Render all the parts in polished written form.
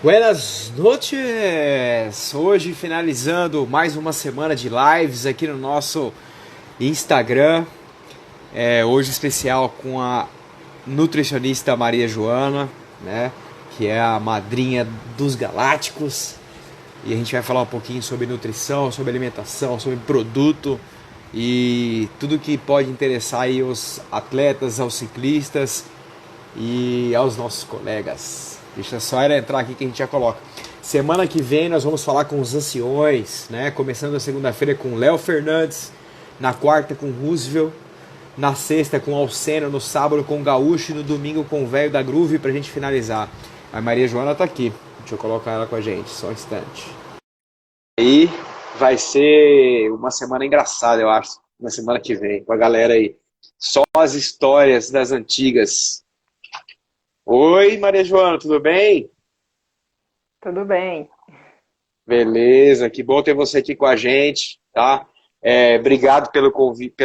Buenas noches! Hoje finalizando mais uma semana de lives aqui no nosso Instagram. Hoje especial com a nutricionista Maria Joana, né? Que é a madrinha dos galácticos. E a gente vai falar um pouquinho sobre nutrição, sobre alimentação, sobre produto e tudo que pode interessar aí os atletas, aos ciclistas e aos nossos colegas. Deixa só ela entrar aqui que a gente já coloca. Semana que vem nós vamos falar com os anciões, né? Começando a segunda-feira com Léo Fernandes, na quarta com Roosevelt, na sexta com Alceno, no sábado com Gaúcho e no domingo com o velho da Groove pra gente finalizar. A Maria Joana tá aqui. Deixa eu colocar ela com a gente, só um instante. Aí vai ser uma semana engraçada, eu acho, na semana que vem, com a galera aí. Só as histórias das antigas. Oi, Maria Joana, tudo bem? Tudo bem. Beleza, que bom ter você aqui com a gente, tá? Obrigado pelo convite,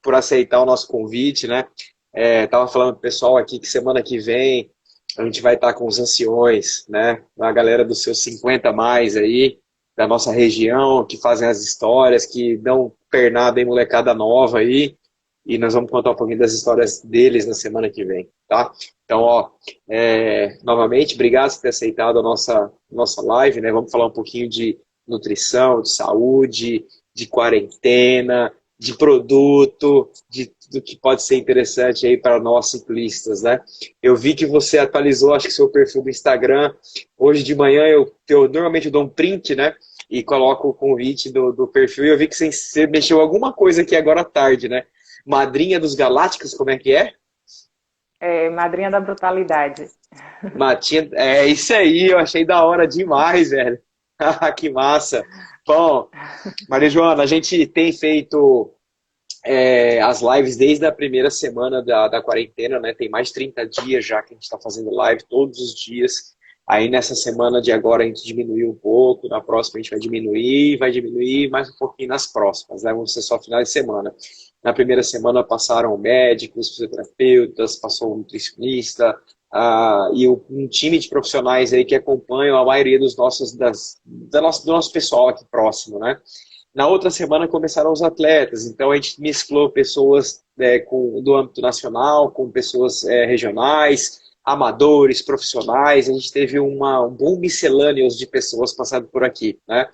por aceitar o nosso convite, né? Tava falando pro pessoal aqui que semana que vem a gente vai estar com os anciões, né? A galera dos seus 50 a mais aí, da nossa região, que fazem as histórias, que dão pernada em molecada nova aí, e nós vamos contar um pouquinho das histórias deles na semana que vem, tá? Então, ó, novamente, obrigado por ter aceitado a nossa live, né? Vamos falar um pouquinho de nutrição, de saúde, de quarentena, de produto, de tudo que pode ser interessante aí para nós ciclistas, né? Eu vi que você atualizou, acho que seu perfil do Instagram. Hoje de manhã eu normalmente dou um print, né? E coloco o convite do perfil. E eu vi que você mexeu alguma coisa aqui agora à tarde, né? Madrinha dos Galácticos, como é que é? Madrinha da Brutalidade. Matinha, é isso aí, eu achei da hora demais, velho. Que massa. Bom, Maria Joana, a gente tem feito as lives desde a primeira semana da quarentena, né? Tem mais de 30 dias já que a gente está fazendo live todos os dias. Aí nessa semana de agora a gente diminuiu um pouco, na próxima a gente vai diminuir mais um pouquinho nas próximas, né? Vão ser só final de semana. Na primeira semana passaram médicos, fisioterapeutas, passou um nutricionista, um time de profissionais aí que acompanham a maioria do nosso pessoal aqui próximo, né? Na outra semana começaram os atletas, então a gente mesclou pessoas do âmbito nacional com pessoas regionais, amadores, profissionais, a gente teve um bom miscelâneo de pessoas passando por aqui, né?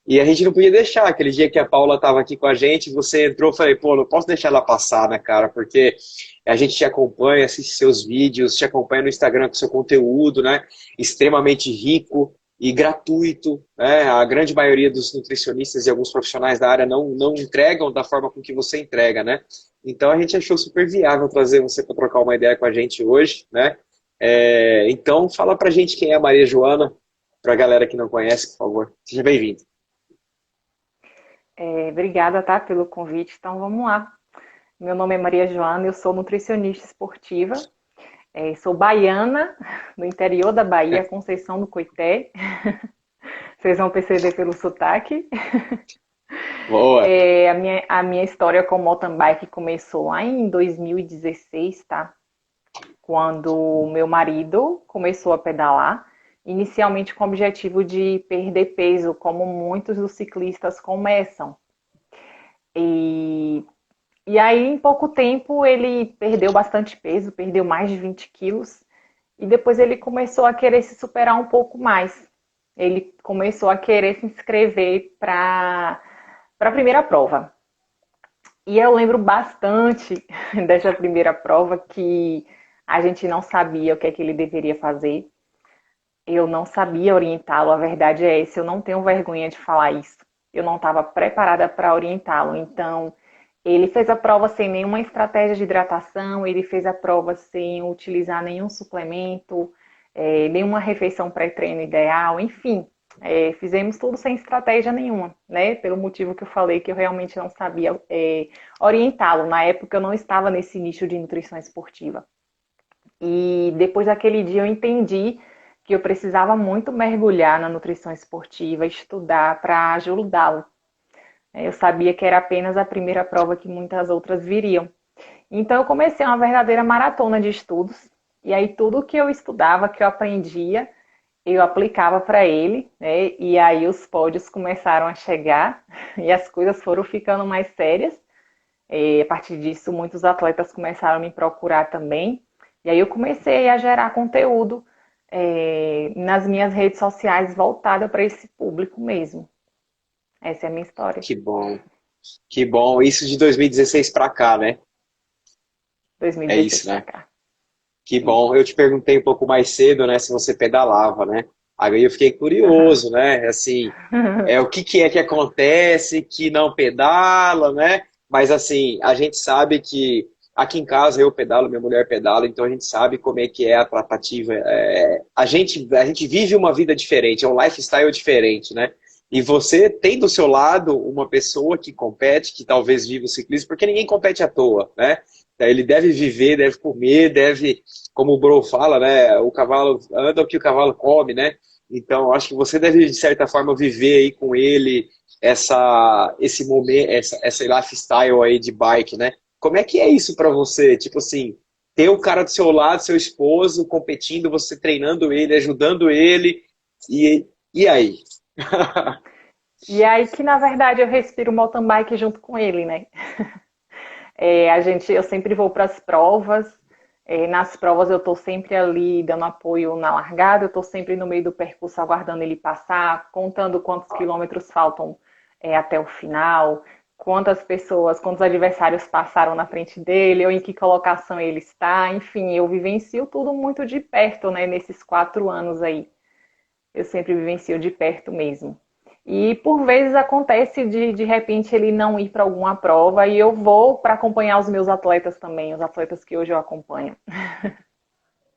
E a gente não podia deixar, aquele dia que a Paula estava aqui com a gente, você entrou, eu falei, pô, não posso deixar ela passar, né, cara, porque a gente te acompanha, assiste seus vídeos, te acompanha no Instagram com seu conteúdo, né, extremamente rico e gratuito, né, a grande maioria dos nutricionistas e alguns profissionais da área não entregam da forma com que você entrega, né, então a gente achou super viável trazer você para trocar uma ideia com a gente hoje, né, então fala pra gente quem é a Maria Joana, pra galera que não conhece, por favor, seja bem-vindo. Obrigada, tá, pelo convite. Então, vamos lá. Meu nome é Maria Joana, eu sou nutricionista esportiva. Sou baiana, do interior da Bahia, Conceição do Coité. Vocês vão perceber pelo sotaque. Boa. A minha história com mountain bike começou lá em 2016, tá? Quando o meu marido começou a pedalar, inicialmente com o objetivo de perder peso, como muitos dos ciclistas começam. E, e aí, em pouco tempo, ele perdeu bastante peso, perdeu mais de 20 quilos, e depois ele começou a querer se superar um pouco mais. Ele começou a querer se inscrever para a primeira prova. E eu lembro bastante dessa primeira prova que a gente não sabia o que é que ele deveria fazer. Eu não sabia orientá-lo, a verdade é essa, eu não tenho vergonha de falar isso. Eu não estava preparada para orientá-lo, então ele fez a prova sem nenhuma estratégia de hidratação, ele fez a prova sem utilizar nenhum suplemento, nenhuma refeição pré-treino ideal, enfim, fizemos tudo sem estratégia nenhuma, né? Pelo motivo que eu falei que eu realmente não sabia orientá-lo. Na época eu não estava nesse nicho de nutrição esportiva. E depois daquele dia eu entendi que eu precisava muito mergulhar na nutrição esportiva, estudar para ajudá-lo. Eu sabia que era apenas a primeira prova que muitas outras viriam. Então eu comecei uma verdadeira maratona de estudos. E aí tudo que eu estudava, que eu aprendia, eu aplicava para ele, né? E aí os pódios começaram a chegar e as coisas foram ficando mais sérias. E a partir disso, muitos atletas começaram a me procurar também. E aí eu comecei a gerar conteúdo nas minhas redes sociais voltada para esse público mesmo. Essa é a minha história. Que bom, que bom. Isso de 2016 para cá, né? É 2016 isso, para né? cá. Que Isso. bom. Eu te perguntei um pouco mais cedo, né, se você pedalava, né? Aí eu fiquei Aham. curioso, né? Assim, o que que é que acontece que não pedala, né? Mas assim, a gente sabe que aqui em casa eu pedalo, minha mulher pedala, então a gente sabe como é que é a tratativa. A gente vive uma vida diferente, é um lifestyle diferente, né? E você tem do seu lado uma pessoa que compete, que talvez viva o ciclismo, porque ninguém compete à toa, né? Ele deve viver, deve comer, deve, como o Bro fala, né? O cavalo anda o que o cavalo come, né? Então, acho que você deve, de certa forma, viver aí com ele esse momento, essa lifestyle aí de bike, né? Como é que é isso pra você? Tipo assim, ter o cara do seu lado, seu esposo, competindo, você treinando ele, ajudando ele, e aí? E aí que, na verdade, eu respiro mountain bike junto com ele, né? Eu sempre vou para as provas. Nas provas eu estou sempre ali dando apoio na largada, eu estou sempre no meio do percurso aguardando ele passar, contando quantos quilômetros faltam até o final, quantas pessoas, quantos adversários passaram na frente dele, ou em que colocação ele está. Enfim, eu vivencio tudo muito de perto, né, nesses 4 anos aí. Eu sempre vivencio de perto mesmo. E por vezes acontece de repente ele não ir para alguma prova e eu vou para acompanhar os meus atletas também, os atletas que hoje eu acompanho.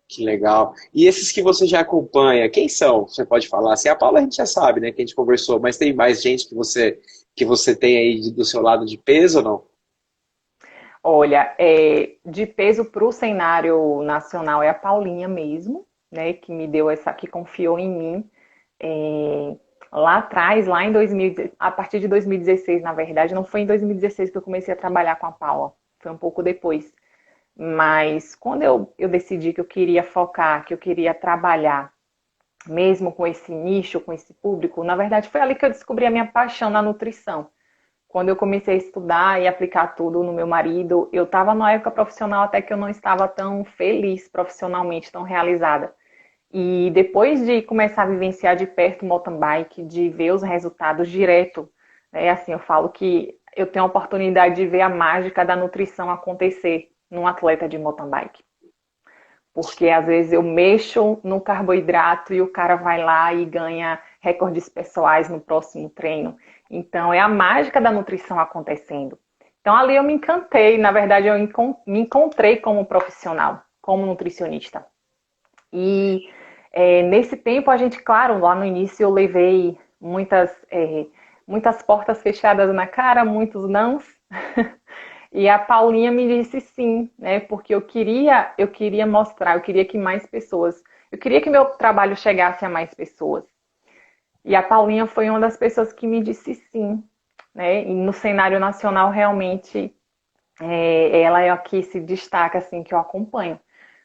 Que legal. E esses que você já acompanha, quem são? Você pode falar? Assim, a Paula a gente já sabe, né, que a gente conversou, mas tem mais gente que você tem aí do seu lado de peso ou não? Olha, de peso para o cenário nacional é a Paulinha mesmo, né, que me deu essa, que confiou em mim. É, lá atrás, lá em 2000, a partir de 2016, na verdade, não foi em 2016 que eu comecei a trabalhar com a Paula, foi um pouco depois. Mas quando eu decidi que eu queria focar, que eu queria trabalhar mesmo com esse nicho, com esse público, na verdade foi ali que eu descobri a minha paixão na nutrição. Quando eu comecei a estudar e aplicar tudo no meu marido, eu estava numa época profissional até que eu não estava tão feliz profissionalmente, tão realizada. E depois de começar a vivenciar de perto o mountain bike, de ver os resultados direto, assim, eu falo que eu tenho a oportunidade de ver a mágica da nutrição acontecer num atleta de mountain bike. Porque às vezes eu mexo no carboidrato e o cara vai lá e ganha recordes pessoais no próximo treino. Então é a mágica da nutrição acontecendo. Então ali eu me encantei, na verdade eu me encontrei como profissional, como nutricionista. E nesse tempo a gente, claro, lá no início eu levei muitas portas fechadas na cara, muitos nãos. E a Paulinha me disse sim, né? Porque eu queria mostrar, eu queria que mais pessoas, eu queria que meu trabalho chegasse a mais pessoas. E a Paulinha foi uma das pessoas que me disse sim, né? E no cenário nacional realmente ela é a que se destaca assim que eu acompanho.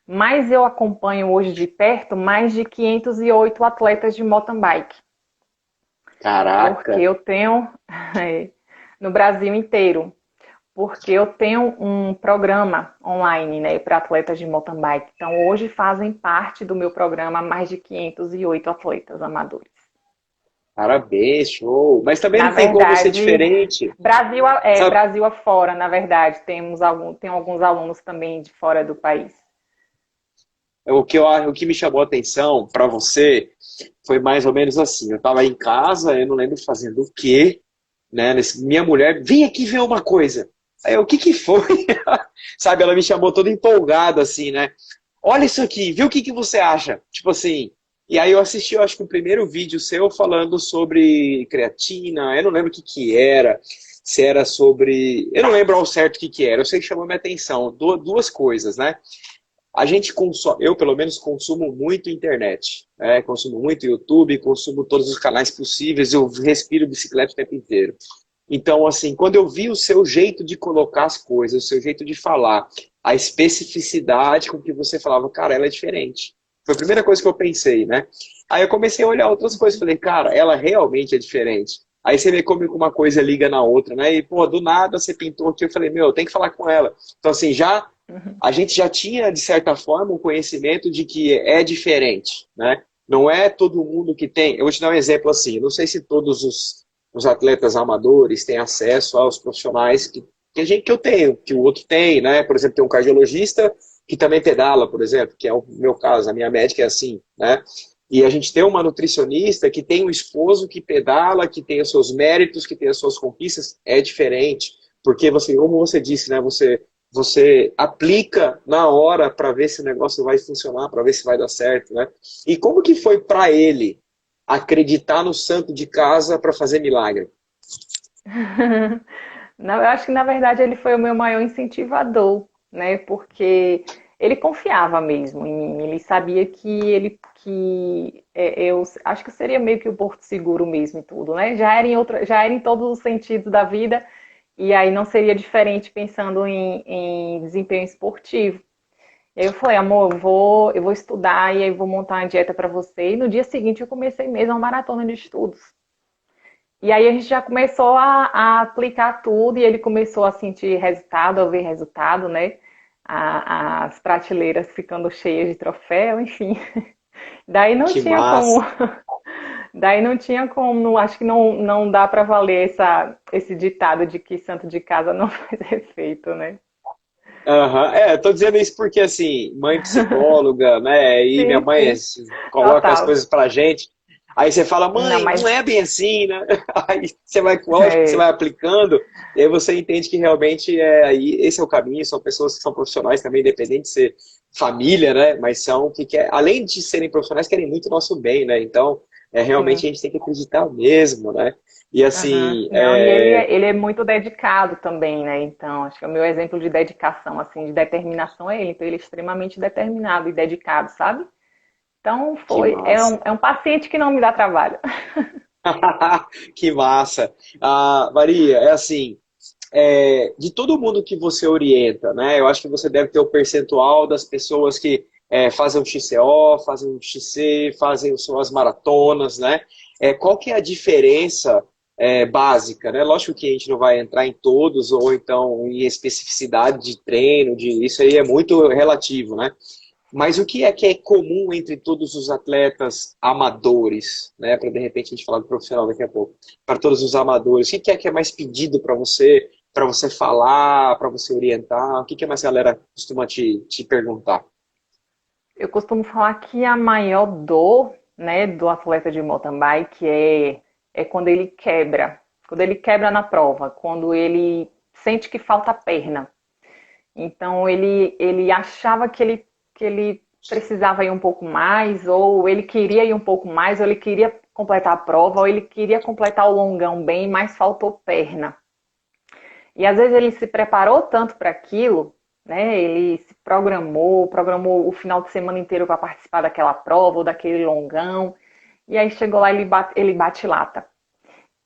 Mas eu acompanho hoje de perto mais de 508 atletas de mountain bike, porque Caraca, eu tenho no Brasil inteiro. Porque eu tenho um programa online, né, para atletas de mountain bike. Então, hoje fazem parte do meu programa mais de 508 atletas amadores. parabéns, show. Mas também Na não tem como ser verdade, diferente. Sabe, Brasil afora, na verdade, tem alguns alunos também de fora do país. o que me chamou a atenção para você foi mais ou menos assim. Eu estava em casa, eu não lembro fazendo o quê, né? Minha mulher, vem aqui ver uma coisa. Aí eu, o que que foi? Sabe, ela me chamou toda empolgada assim, né? Olha isso aqui, vê o que que você acha? Tipo assim. E aí eu assisti, eu acho que o primeiro vídeo seu falando sobre creatina, eu não lembro o que que era, se era sobre, eu não lembro ao certo o que que era. Eu sei que chamou minha atenção, duas coisas, né? A gente consome, eu pelo menos consumo muito internet, né? Consumo muito YouTube, consumo todos os canais possíveis, eu respiro bicicleta o tempo inteiro. Então, assim, quando eu vi o seu jeito de colocar as coisas, o seu jeito de falar, a especificidade com que você falava, cara, ela é diferente. Foi a primeira coisa que eu pensei, né? Aí eu comecei a olhar outras coisas, falei, cara, ela realmente é diferente. Aí você vê como uma coisa liga na outra, né? E, pô, do nada você pintou aqui, eu falei, meu, tem que falar com ela. Então, assim, Uhum. a gente já tinha, de certa forma, um conhecimento de que é diferente, né? Não é todo mundo que tem. Eu vou te dar um exemplo assim, não sei se todos os atletas amadores têm acesso aos profissionais que eu tenho, que o outro tem, né? Por exemplo, tem um cardiologista que também pedala, por exemplo, que é o meu caso, a minha médica é assim, né? E a gente tem uma nutricionista que tem um esposo que pedala, que tem os seus méritos, que tem as suas conquistas, é diferente. Porque você, como você disse, né? Você aplica na hora para ver se o negócio vai funcionar, para ver se vai dar certo, né? E como que foi para ele acreditar no santo de casa para fazer milagre? Não, eu acho que na verdade ele foi o meu maior incentivador, né? Porque ele confiava mesmo em mim. Ele sabia eu acho que seria meio que o porto seguro mesmo e tudo, né? Já era em todos os sentidos da vida e aí não seria diferente pensando em desempenho esportivo. E aí eu falei, amor, eu vou estudar e aí vou montar uma dieta para você. E no dia seguinte eu comecei mesmo uma maratona de estudos. E aí a gente já começou a aplicar tudo e ele começou a sentir resultado, a ver resultado, né? As prateleiras ficando cheias de troféu, enfim. Daí não Que tinha como, massa! daí não tinha como, acho que não dá para valer esse ditado de que santo de casa não faz efeito, né? Aham. É, tô dizendo isso porque, assim, mãe psicóloga, né, e minha Sim, mãe sim, coloca as total. coisas pra gente, aí você fala, Não, mãe, mas não é bem assim, né? Aí você vai, lógico que você é, vai aplicando, e aí você entende que realmente aí esse é o caminho, são pessoas que são profissionais também, independente de ser família, né, mas são além de serem profissionais, querem muito o nosso bem, né, então, realmente sim. a gente tem que acreditar mesmo, né, e Aham. assim, Não, ele é muito dedicado também, né? Então, acho que o meu exemplo de dedicação, assim, de determinação é ele. Então, ele é extremamente determinado e dedicado, sabe? Então, que massa. é um paciente que não me dá trabalho. Que massa. Ah, Maria, é assim, de todo mundo que você orienta, né? Eu acho que você deve ter o percentual das pessoas que fazem o XCO, fazem o XC, fazem suas maratonas, né? Qual que é a diferença básica, né? Lógico que a gente não vai entrar em todos ou então em especificidade de treino, isso aí é muito relativo, né? Mas o que é comum entre todos os atletas amadores, né? Para de repente a gente falar do profissional daqui a pouco. Para todos os amadores, o que é mais pedido para você falar, para você orientar? O que é mais a galera costuma te perguntar? Eu costumo falar que a maior dor, né, do atleta de mountain bike é quando ele quebra. Quando ele quebra na prova, quando ele sente que falta perna. Então ele achava que ele precisava ir um pouco mais, ou ele queria ir um pouco mais, ou ele queria completar a prova, ou ele queria completar o longão bem, mas faltou perna. E às vezes ele se preparou tanto para aquilo, né? Ele se programou o final de semana inteiro para participar daquela prova ou daquele longão, e aí chegou lá e ele bate lata.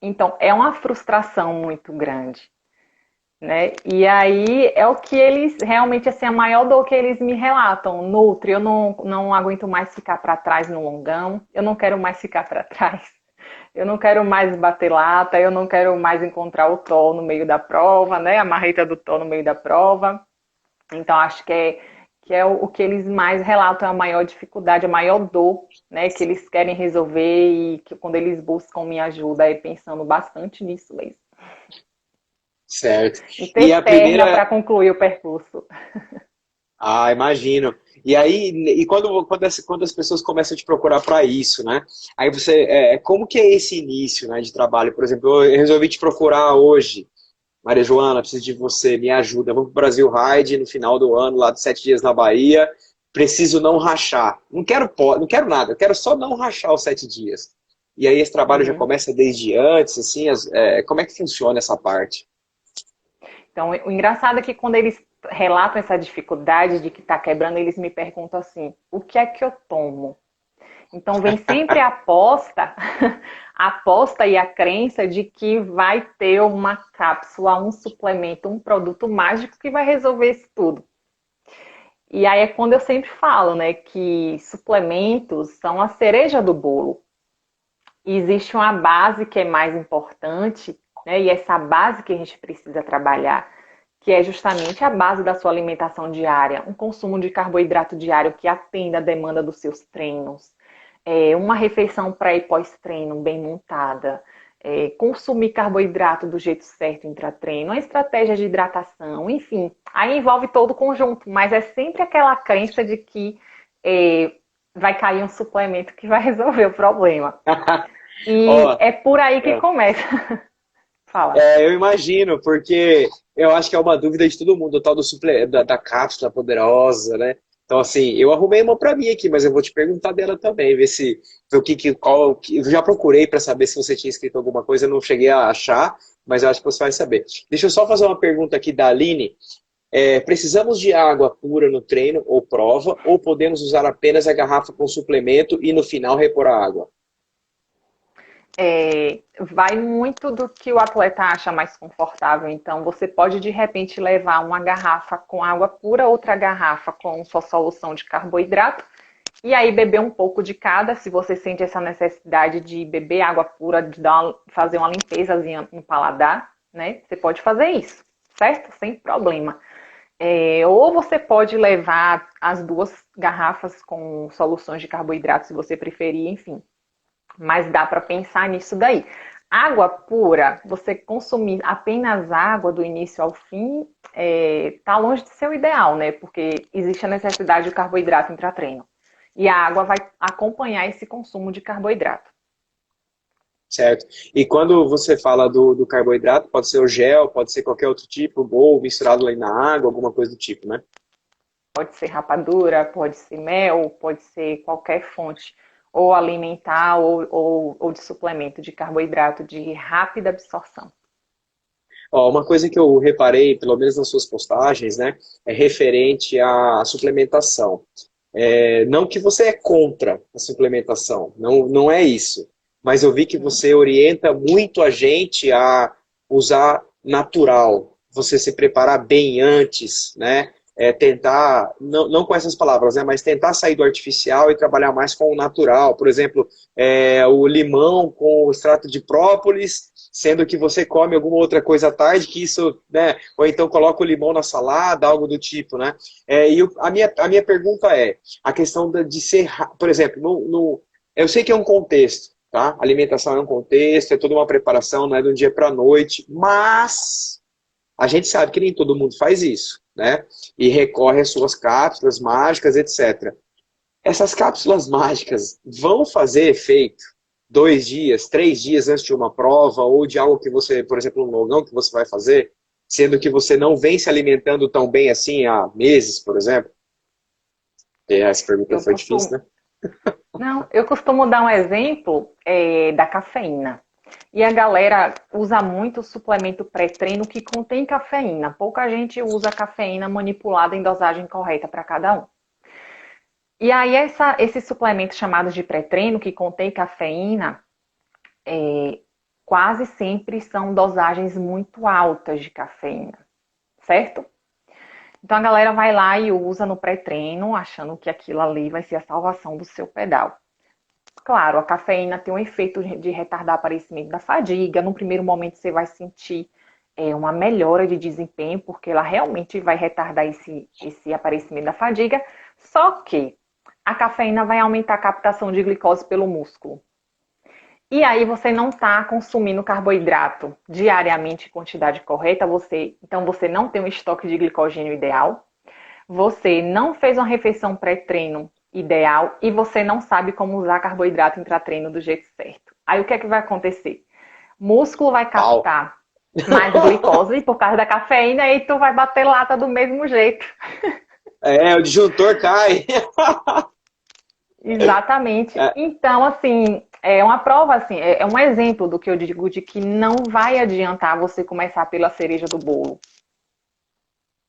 Então é uma frustração muito grande, né? E aí é o que eles realmente assim a maior dor que eles me relatam. Nutri, eu não aguento mais ficar para trás no longão, eu não quero mais ficar para trás. Eu não quero mais bater lata, eu não quero mais encontrar o Thor no meio da prova, né? A marreta do Thor no meio da prova. Então acho que é o que eles mais relatam a maior dificuldade, a maior dor, né, que eles querem resolver e que quando eles buscam minha ajuda é pensando bastante nisso mesmo. Certo. Em E ter a perna primeira, para concluir o percurso. imagino. E aí, quando as pessoas começam a te procurar para isso, né? Aí como que é esse início, né, de trabalho? Por exemplo, eu resolvi te procurar hoje. Maria Joana, preciso de você, me ajuda. Vamos para o Brasil Ride no final do ano, lá de 7 dias na Bahia. Preciso não rachar. Não quero nada, eu quero só não rachar os 7 dias. E aí esse trabalho já Uhum. começa desde antes, assim, como é que funciona essa parte? Então, o engraçado é que quando eles relatam essa dificuldade de que está quebrando, eles me perguntam assim: o que é que eu tomo? Então vem sempre a aposta, a aposta e a crença de que vai ter uma cápsula, um suplemento, um produto mágico que vai resolver isso tudo. E aí é quando eu sempre falo, né, que suplementos são a cereja do bolo. E existe uma base que é mais importante, né, e essa base que a gente precisa trabalhar, que é justamente a base da sua alimentação diária, um consumo de carboidrato diário que atenda a demanda dos seus treinos, uma refeição pré e pós-treino bem montada, consumir carboidrato do jeito certo intra-treino, a estratégia de hidratação, enfim, aí envolve todo o conjunto, mas é sempre aquela crença de que vai cair um suplemento que vai resolver o problema. E Ó, é por aí que é. começa. Fala. Eu imagino, porque eu acho que é uma dúvida de todo mundo, o tal da cápsula poderosa, né? Então, assim, eu arrumei uma para mim aqui, mas eu vou te perguntar dela também, ver eu já procurei para saber se você tinha escrito alguma coisa, eu não cheguei a achar, mas eu acho que você vai saber. Deixa eu só fazer uma pergunta aqui da Aline. Precisamos de água pura no treino ou prova, ou podemos usar apenas a garrafa com suplemento e no final repor a água? Vai muito do que o atleta acha mais confortável. Então, você pode de repente levar uma garrafa com água pura, outra garrafa com sua solução de carboidrato, e aí beber um pouco de cada. Se você sente essa necessidade de beber água pura, de fazer uma limpezazinha no paladar, né? Você pode fazer isso, certo? Sem problema. Ou você pode levar as duas garrafas com soluções de carboidrato, se você preferir, enfim. Mas dá para pensar nisso daí. Água pura, você consumir apenas água do início ao fim, tá longe de ser o ideal, né? Porque existe a necessidade de carboidrato intra-treino. E a água vai acompanhar esse consumo de carboidrato. Certo. E quando você fala do carboidrato, pode ser o gel, pode ser qualquer outro tipo, ou misturado ali na água, alguma coisa do tipo, né? Pode ser rapadura, pode ser mel, pode ser qualquer fonte, ou alimentar, ou de suplemento de carboidrato de rápida absorção. Ó, uma coisa que eu reparei, pelo menos nas suas postagens, né, é referente à suplementação. Não que você é contra a suplementação, não, não é isso. Mas eu vi que Uhum. você orienta muito a gente a usar natural, você se preparar bem antes, né? Tentar, não, não com essas palavras, né, mas tentar sair do artificial e trabalhar mais com o natural. Por exemplo, o limão com o extrato de própolis, sendo que você come alguma outra coisa à tarde, que isso, né? Ou então coloca o limão na salada, algo do tipo, né? A minha pergunta é, a questão de ser, por exemplo, eu sei que é um contexto, tá? Alimentação é um contexto, é toda uma preparação, não é de um dia para a noite, mas a gente sabe que nem todo mundo faz isso, né? E recorre às suas cápsulas mágicas, etc. Essas cápsulas mágicas vão fazer efeito 2 dias, 3 dias antes de uma prova ou de algo que você, por exemplo, um longão que você vai fazer, sendo que você não vem se alimentando tão bem assim há meses, por exemplo? Essa pergunta Eu foi difícil, costumo, né? não, eu costumo dar um exemplo da cafeína. E a galera usa muito suplemento pré-treino que contém cafeína. Pouca gente usa cafeína manipulada em dosagem correta para cada um. E aí, esses suplementos chamados de pré-treino, que contém cafeína, quase sempre são dosagens muito altas de cafeína, certo? Então a galera vai lá e usa no pré-treino, achando que aquilo ali vai ser a salvação do seu pedal. Claro, a cafeína tem um efeito de retardar o aparecimento da fadiga. No primeiro momento você vai sentir uma melhora de desempenho, porque ela realmente vai retardar esse aparecimento da fadiga. Só que a cafeína vai aumentar a captação de glicose pelo músculo. E aí você não está consumindo carboidrato diariamente em quantidade correta, então você não tem um estoque de glicogênio ideal, você não fez uma refeição pré-treino ideal e você não sabe como usar carboidrato intratreino do jeito certo. Aí o que é que vai acontecer? Músculo vai Pau. captar mais glicose por causa da cafeína e tu vai bater lata do mesmo jeito. O disjuntor cai. Exatamente. É, Então, assim, é uma prova, assim, é um exemplo do que eu digo de que não vai adiantar você começar pela cereja do bolo,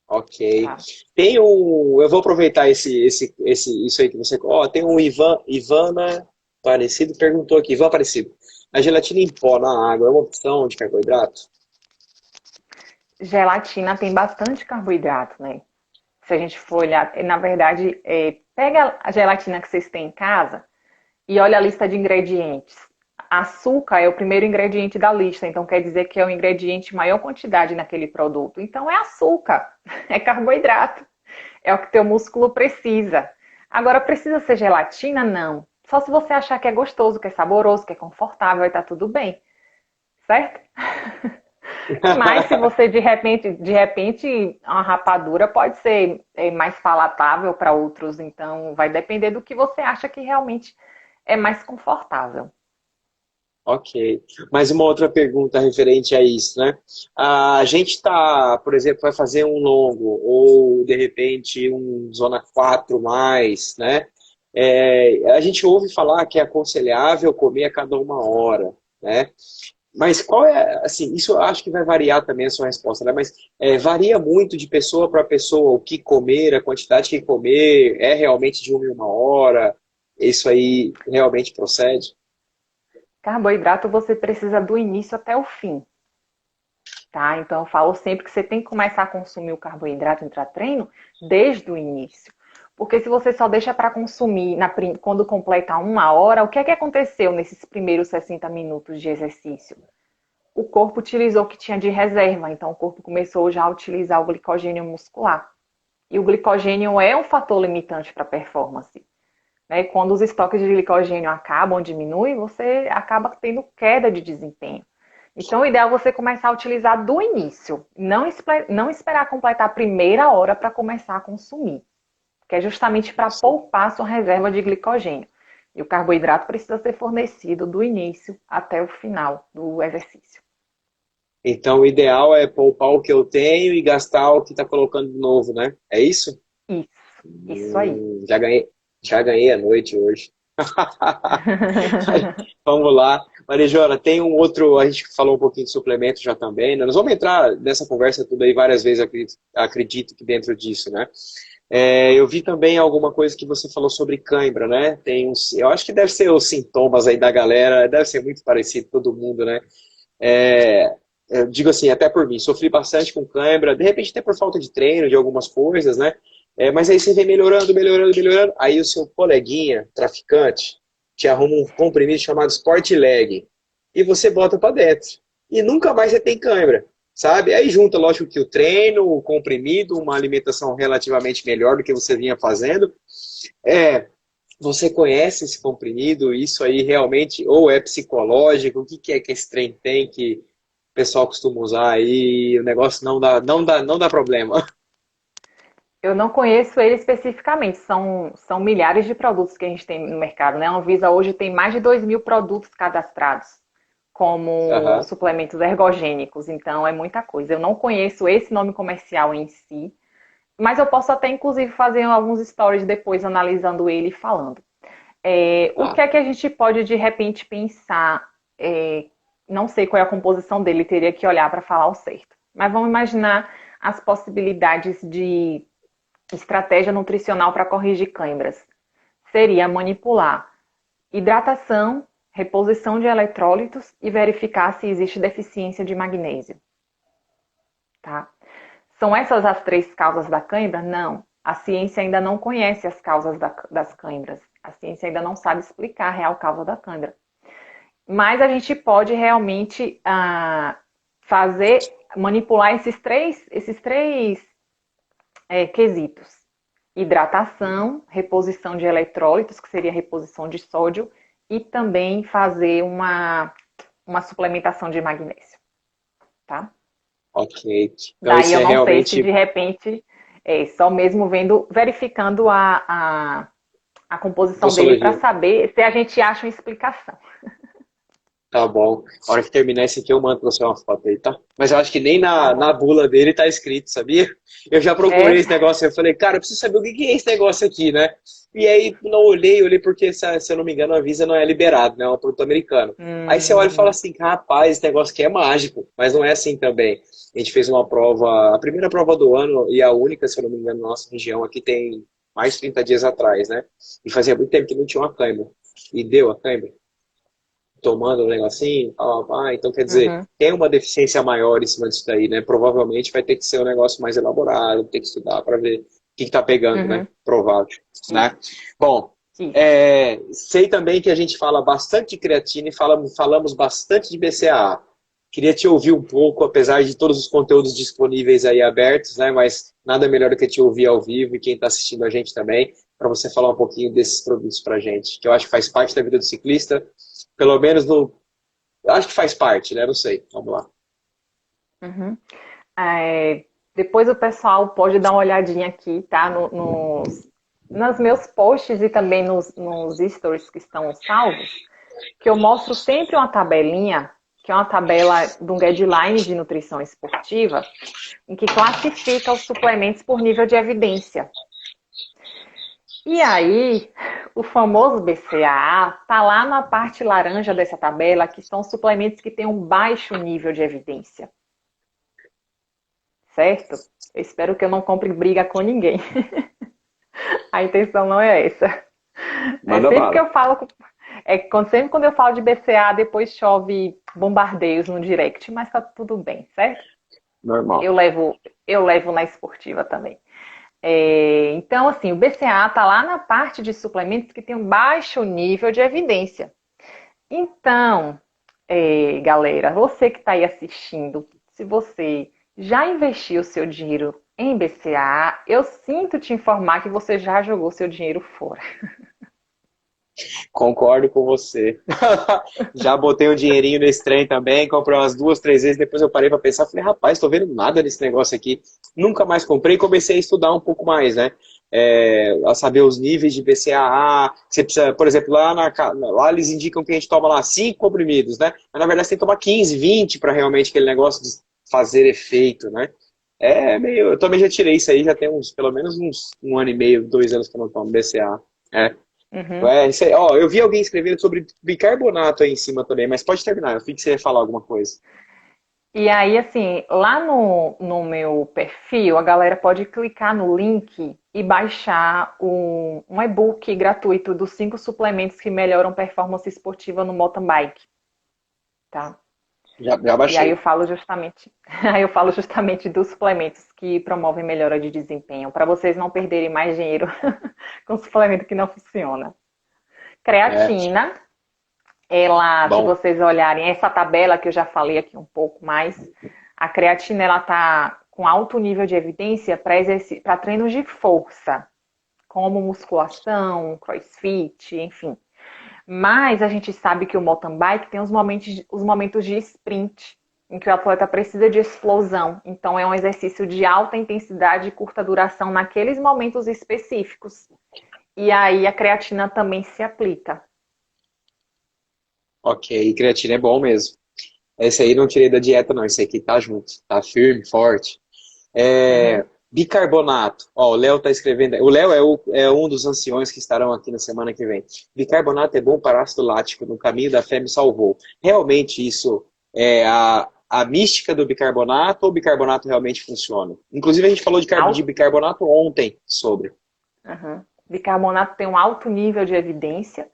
ok. tá? Eu vou aproveitar isso aí que você. Ó, tem um Ivana Aparecido perguntou aqui, Ivan Aparecido. A gelatina em pó na água é uma opção de carboidrato? Gelatina tem bastante carboidrato, né? Se a gente for olhar, na verdade, pega a gelatina que vocês têm em casa e olha a lista de ingredientes. Açúcar é o primeiro ingrediente da lista, então quer dizer que é o ingrediente maior quantidade naquele produto. Então é açúcar, é carboidrato, é o que teu músculo precisa. Agora, precisa ser gelatina? Não. Só se você achar que é gostoso, que é saboroso, que é confortável, vai estar tudo bem. Certo? Mas se você de repente, uma rapadura pode ser mais palatável para outros, então vai depender do que você acha que realmente é mais confortável. Ok. Mais uma outra pergunta referente a isso, né? A gente tá, por exemplo, vai fazer um longo ou de repente um zona 4 mais, né? A gente ouve falar que é aconselhável comer a cada 1 hora, né? Mas qual é, assim, isso eu acho que vai variar também a sua resposta, né? Mas varia muito de pessoa para pessoa o que comer, a quantidade que comer, é realmente de 1 em 1 hora? Isso aí realmente procede? Carboidrato você precisa do início até o fim, tá? Então eu falo sempre que você tem que começar a consumir o carboidrato intra-treino desde o início. Porque se você só deixa para consumir quando completa 1 hora, o que é que aconteceu nesses primeiros 60 minutos de exercício? O corpo utilizou o que tinha de reserva, então o corpo começou já a utilizar o glicogênio muscular. E o glicogênio é um fator limitante para a performance. Né? Quando os estoques de glicogênio acabam, diminuem, você acaba tendo queda de desempenho. Então, o ideal é você começar a utilizar do início, não esperar completar a primeira hora para começar a consumir, que é justamente para poupar sua reserva de glicogênio. E o carboidrato precisa ser fornecido do início até o final do exercício. Então, o ideal é poupar o que eu tenho e gastar o que está colocando de novo, né? É isso? Isso aí. Já ganhei a noite hoje. Vamos lá. Marijona, tem um outro, a gente falou um pouquinho de suplemento já também, né? Nós vamos entrar nessa conversa tudo aí várias vezes, acredito que dentro disso, né? Eu vi também alguma coisa que você falou sobre cãibra, né? Eu acho que deve ser os sintomas aí da galera, deve ser muito parecido todo mundo, né? É, eu digo assim, até por mim, sofri bastante com cãibra, de repente até por falta de treino, de algumas coisas, né? Mas aí você vem melhorando, melhorando, melhorando, aí o seu coleguinha, traficante, te arruma um comprimido chamado Sport Leg, e você bota pra dentro. E nunca mais você tem cãibra, sabe? Aí junta, lógico, que o treino, o comprimido, uma alimentação relativamente melhor do que você vinha fazendo. Você conhece esse comprimido? Isso aí realmente, ou é psicológico? O que é que esse trem tem que o pessoal costuma usar aí? O negócio não dá problema. Eu não conheço ele especificamente, são milhares de produtos que a gente tem no mercado, né? A Anvisa hoje tem mais de 2.000 produtos cadastrados como Aham. suplementos ergogênicos, então é muita coisa. Eu não conheço esse nome comercial em si, mas eu posso até, inclusive, fazer alguns stories depois analisando ele e falando. O que Tá. é que a gente pode, de repente, pensar? Não sei qual é a composição dele, teria que olhar para falar o certo. Mas vamos imaginar as possibilidades de estratégia nutricional para corrigir câimbras. Seria manipular hidratação, reposição de eletrólitos e verificar se existe deficiência de magnésio. Tá? São essas as 3 causas da cãibra? Não. A ciência ainda não conhece as causas das câimbras. A ciência ainda não sabe explicar a real causa da cãibra. Mas a gente pode realmente manipular esses três quesitos. Hidratação, reposição de eletrólitos, que seria a reposição de sódio, e também fazer uma suplementação de magnésio, tá? Ok. Então Daí isso eu é não sei se de realmente repente só mesmo verificando a composição dele para postologia. saber se a gente acha uma explicação. Tá bom. A hora que terminar esse aqui, eu mando pra você uma foto aí, tá? Mas eu acho que nem Tá na bom. bula dele tá escrito, sabia? Eu já procurei É, esse negócio, eu falei, cara, eu preciso saber o que que é esse negócio aqui, né? E aí, não olhei porque, se eu não me engano, a Visa não é liberado, né? É um produto americano. Aí você olha e fala hum, assim, rapaz, esse negócio aqui é mágico, mas não é assim também. A gente fez uma prova, a primeira prova do ano e a única, se eu não me engano, na nossa região aqui tem mais de 30 dias atrás, né? E fazia muito tempo que não tinha uma cãibra. E deu a cãibra tomando um negocinho, então quer dizer, uhum. tem uma deficiência maior em cima disso daí, né? Provavelmente vai ter que ser um negócio mais elaborado, tem que estudar para ver que tá pegando, né? Uhum. Provável, né? Bom, Isso. sei também que a gente fala bastante de creatina e falamos bastante de BCAA. Queria te ouvir um pouco, apesar de todos os conteúdos disponíveis aí abertos, né? Mas nada melhor do que te ouvir ao vivo e quem está assistindo a gente também, para você falar um pouquinho desses produtos para a gente, que eu acho que faz parte da vida do ciclista, pelo menos no. Acho que faz parte, né? Não sei. Vamos lá. Uhum. É, depois o pessoal pode dar uma olhadinha aqui, tá? Nos meus posts e também nos stories que estão salvos, que eu mostro sempre uma tabelinha, que é uma tabela de um guideline de nutrição esportiva, em que classifica os suplementos por nível de evidência. E aí, o famoso BCAA está lá na parte laranja dessa tabela, que são suplementos que têm um baixo nível de evidência. Certo? Eu espero que eu não compre briga com ninguém. A intenção não é essa. Manda Sempre que bala. eu falo, sempre quando eu falo de BCA, depois chove bombardeios no direct, mas tá tudo bem, certo? Normal. Eu levo na esportiva também. Então, assim, o BCA tá lá na parte de suplementos que tem um baixo nível de evidência. Então, galera, você que está aí assistindo, se você já investiu o seu dinheiro em BCA, eu sinto te informar que você já jogou seu dinheiro fora. Concordo com você. Já botei um dinheirinho nesse trem também, comprei umas 2, 3 vezes, depois eu parei para pensar, falei, rapaz, tô vendo nada nesse negócio aqui. Nunca mais comprei e comecei a estudar um pouco mais, né? A saber os níveis de BCAA. Você precisa, por exemplo, lá eles indicam que a gente toma lá 5 comprimidos, né? Mas na verdade você tem que tomar 15, 20 para realmente aquele negócio de fazer efeito, né? Eu também já tirei isso aí, já tem pelo menos uns 1 ano e meio, 2 anos que eu não tomo BCAA. Uhum. Isso aí. Ó, eu vi alguém escrevendo sobre bicarbonato aí em cima também, mas pode terminar, eu vi que você ia falar alguma coisa. E aí, assim, lá no meu perfil, a galera pode clicar no link e baixar um e-book gratuito dos 5 suplementos que melhoram performance esportiva no mountain bike, tá? Já E aí eu baixei. falo justamente, aí eu falo justamente dos suplementos que promovem melhora de desempenho, para vocês não perderem mais dinheiro com suplemento que não funciona. É, Creatina, ela, se bom. vocês olharem essa tabela que eu já falei aqui um pouco mais, a creatina ela tá com alto nível de evidência para treinos de força, como musculação, crossfit, enfim. Mas a gente sabe que o mountain bike tem os momentos de sprint, em que o atleta precisa de explosão. Então, é um exercício de alta intensidade e curta duração naqueles momentos específicos. E aí a creatina também se aplica. Ok, creatina é bom mesmo. Esse aí não tirei da dieta, não. Esse aqui tá junto. Tá firme, forte. Uhum. Bicarbonato. Ó, o Léo tá escrevendo. O Léo é um dos anciões que estarão aqui na semana que vem. Bicarbonato é bom para ácido lático. No caminho da fé me salvou. Realmente isso é a mística do bicarbonato ou o bicarbonato realmente funciona? Inclusive a gente falou de bicarbonato ontem sobre. Uhum. Bicarbonato tem um alto nível de evidência.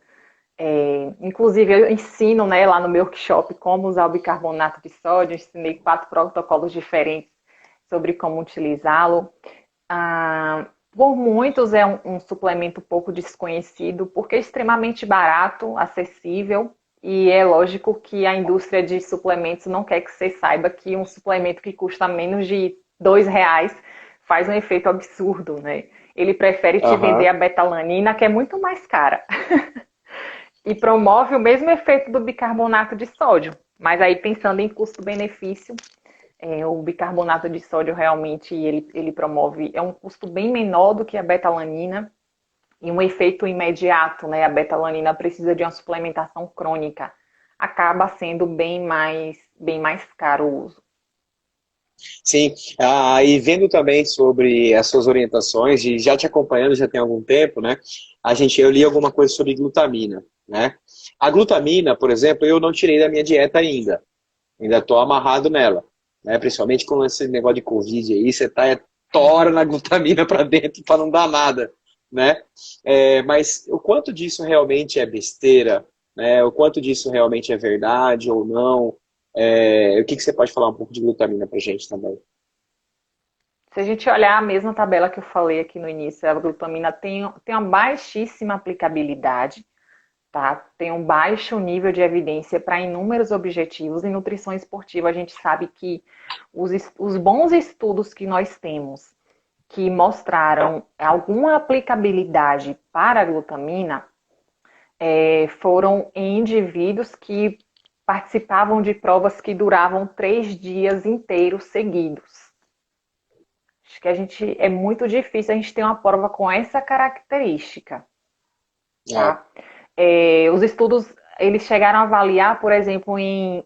Inclusive, eu ensino, né, lá no meu workshop como usar o bicarbonato de sódio. Eu ensinei 4 protocolos diferentes sobre como utilizá-lo. Por muitos é um suplemento pouco desconhecido, porque é extremamente barato, acessível, e é lógico que a indústria de suplementos não quer que você saiba que um suplemento que custa menos de R$ 2 faz um efeito absurdo, né? Ele prefere te vender Aham. a betalanina, que é muito mais cara, e promove o mesmo efeito do bicarbonato de sódio. Mas aí, pensando em custo-benefício, o bicarbonato de sódio realmente ele promove, é um custo bem menor do que a betalanina e um efeito imediato, né? A betalanina precisa de uma suplementação crônica. Acaba sendo bem mais caro o uso. Sim, e vendo também sobre as suas orientações, e já te acompanhando já tem algum tempo, né? Eu li alguma coisa sobre glutamina, né? A glutamina, por exemplo, eu não tirei da minha dieta ainda. Ainda estou amarrado nela, né? Principalmente com esse negócio de Covid aí, você tora na glutamina para dentro para não dar nada, né? Mas o quanto disso realmente é besteira, né? O quanto disso realmente é verdade ou não? O que você pode falar um pouco de glutamina para gente também? Se a gente olhar a mesma tabela que eu falei aqui no início, a glutamina tem uma baixíssima aplicabilidade, tá? Tem um baixo nível de evidência para inúmeros objetivos. Em nutrição esportiva, a gente sabe que os bons estudos que nós temos que mostraram alguma aplicabilidade para a glutamina foram em indivíduos que participavam de provas que duravam 3 dias inteiros seguidos. Acho que é muito difícil a gente ter uma prova com essa característica, tá? Os estudos, eles chegaram a avaliar, por exemplo, em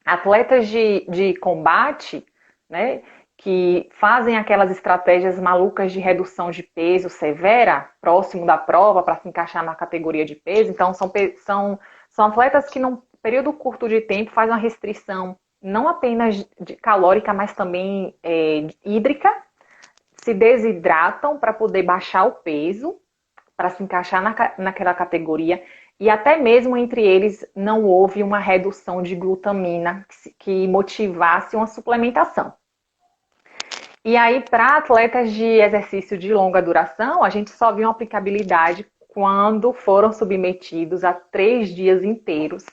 atletas de combate, né, que fazem aquelas estratégias malucas de redução de peso severa, próximo da prova, para se encaixar na categoria de peso. Então, são atletas que, num período curto de tempo, fazem uma restrição não apenas calórica, mas também hídrica, se desidratam para poder baixar o peso, para se encaixar naquela categoria, e até mesmo entre eles não houve uma redução de glutamina que motivasse uma suplementação. E aí, para atletas de exercício de longa duração, a gente só viu uma aplicabilidade quando foram submetidos a 3 dias inteiros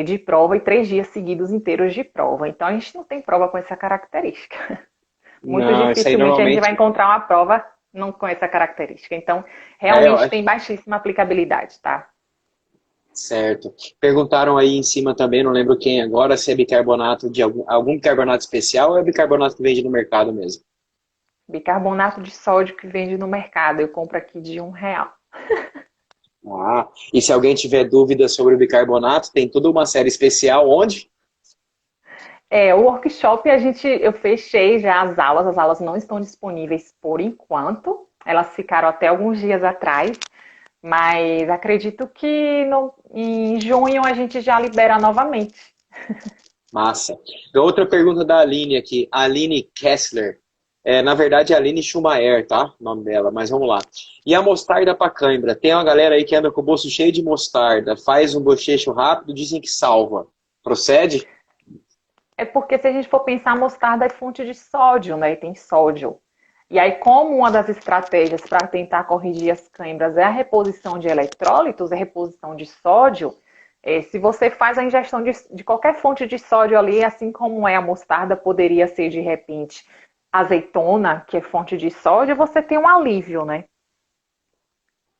de prova e 3 dias seguidos inteiros de prova. Então, a gente não tem prova com essa característica. Muito Não, isso aí dificilmente a gente normalmente. vai encontrar uma prova não com essa característica. Então, realmente tem baixíssima aplicabilidade, tá? Certo. Perguntaram aí em cima também, não lembro quem agora, se é bicarbonato de algum bicarbonato especial ou é bicarbonato que vende no mercado mesmo. Bicarbonato de sódio que vende no mercado. Eu compro aqui de R$ 1. Ah, e se alguém tiver dúvida sobre o bicarbonato, tem toda uma série especial onde? O workshop eu fechei já as aulas não estão disponíveis por enquanto, elas ficaram até alguns dias atrás, mas acredito que em junho a gente já libera novamente. Massa. Outra pergunta da Aline aqui, Aline Kessler. Na verdade é Aline Schumacher, tá? O nome dela, mas vamos lá. E a mostarda para cãibra? Tem uma galera aí que anda com o bolso cheio de mostarda, faz um bochecho rápido, dizem que salva. Procede? É porque se a gente for pensar, a mostarda é fonte de sódio, né? E tem sódio. E aí, como uma das estratégias para tentar corrigir as câimbras é a reposição de eletrólitos, a reposição de sódio, se você faz a ingestão de qualquer fonte de sódio ali, assim como é a mostarda, poderia ser de repente azeitona, que é fonte de sódio, você tem um alívio, né?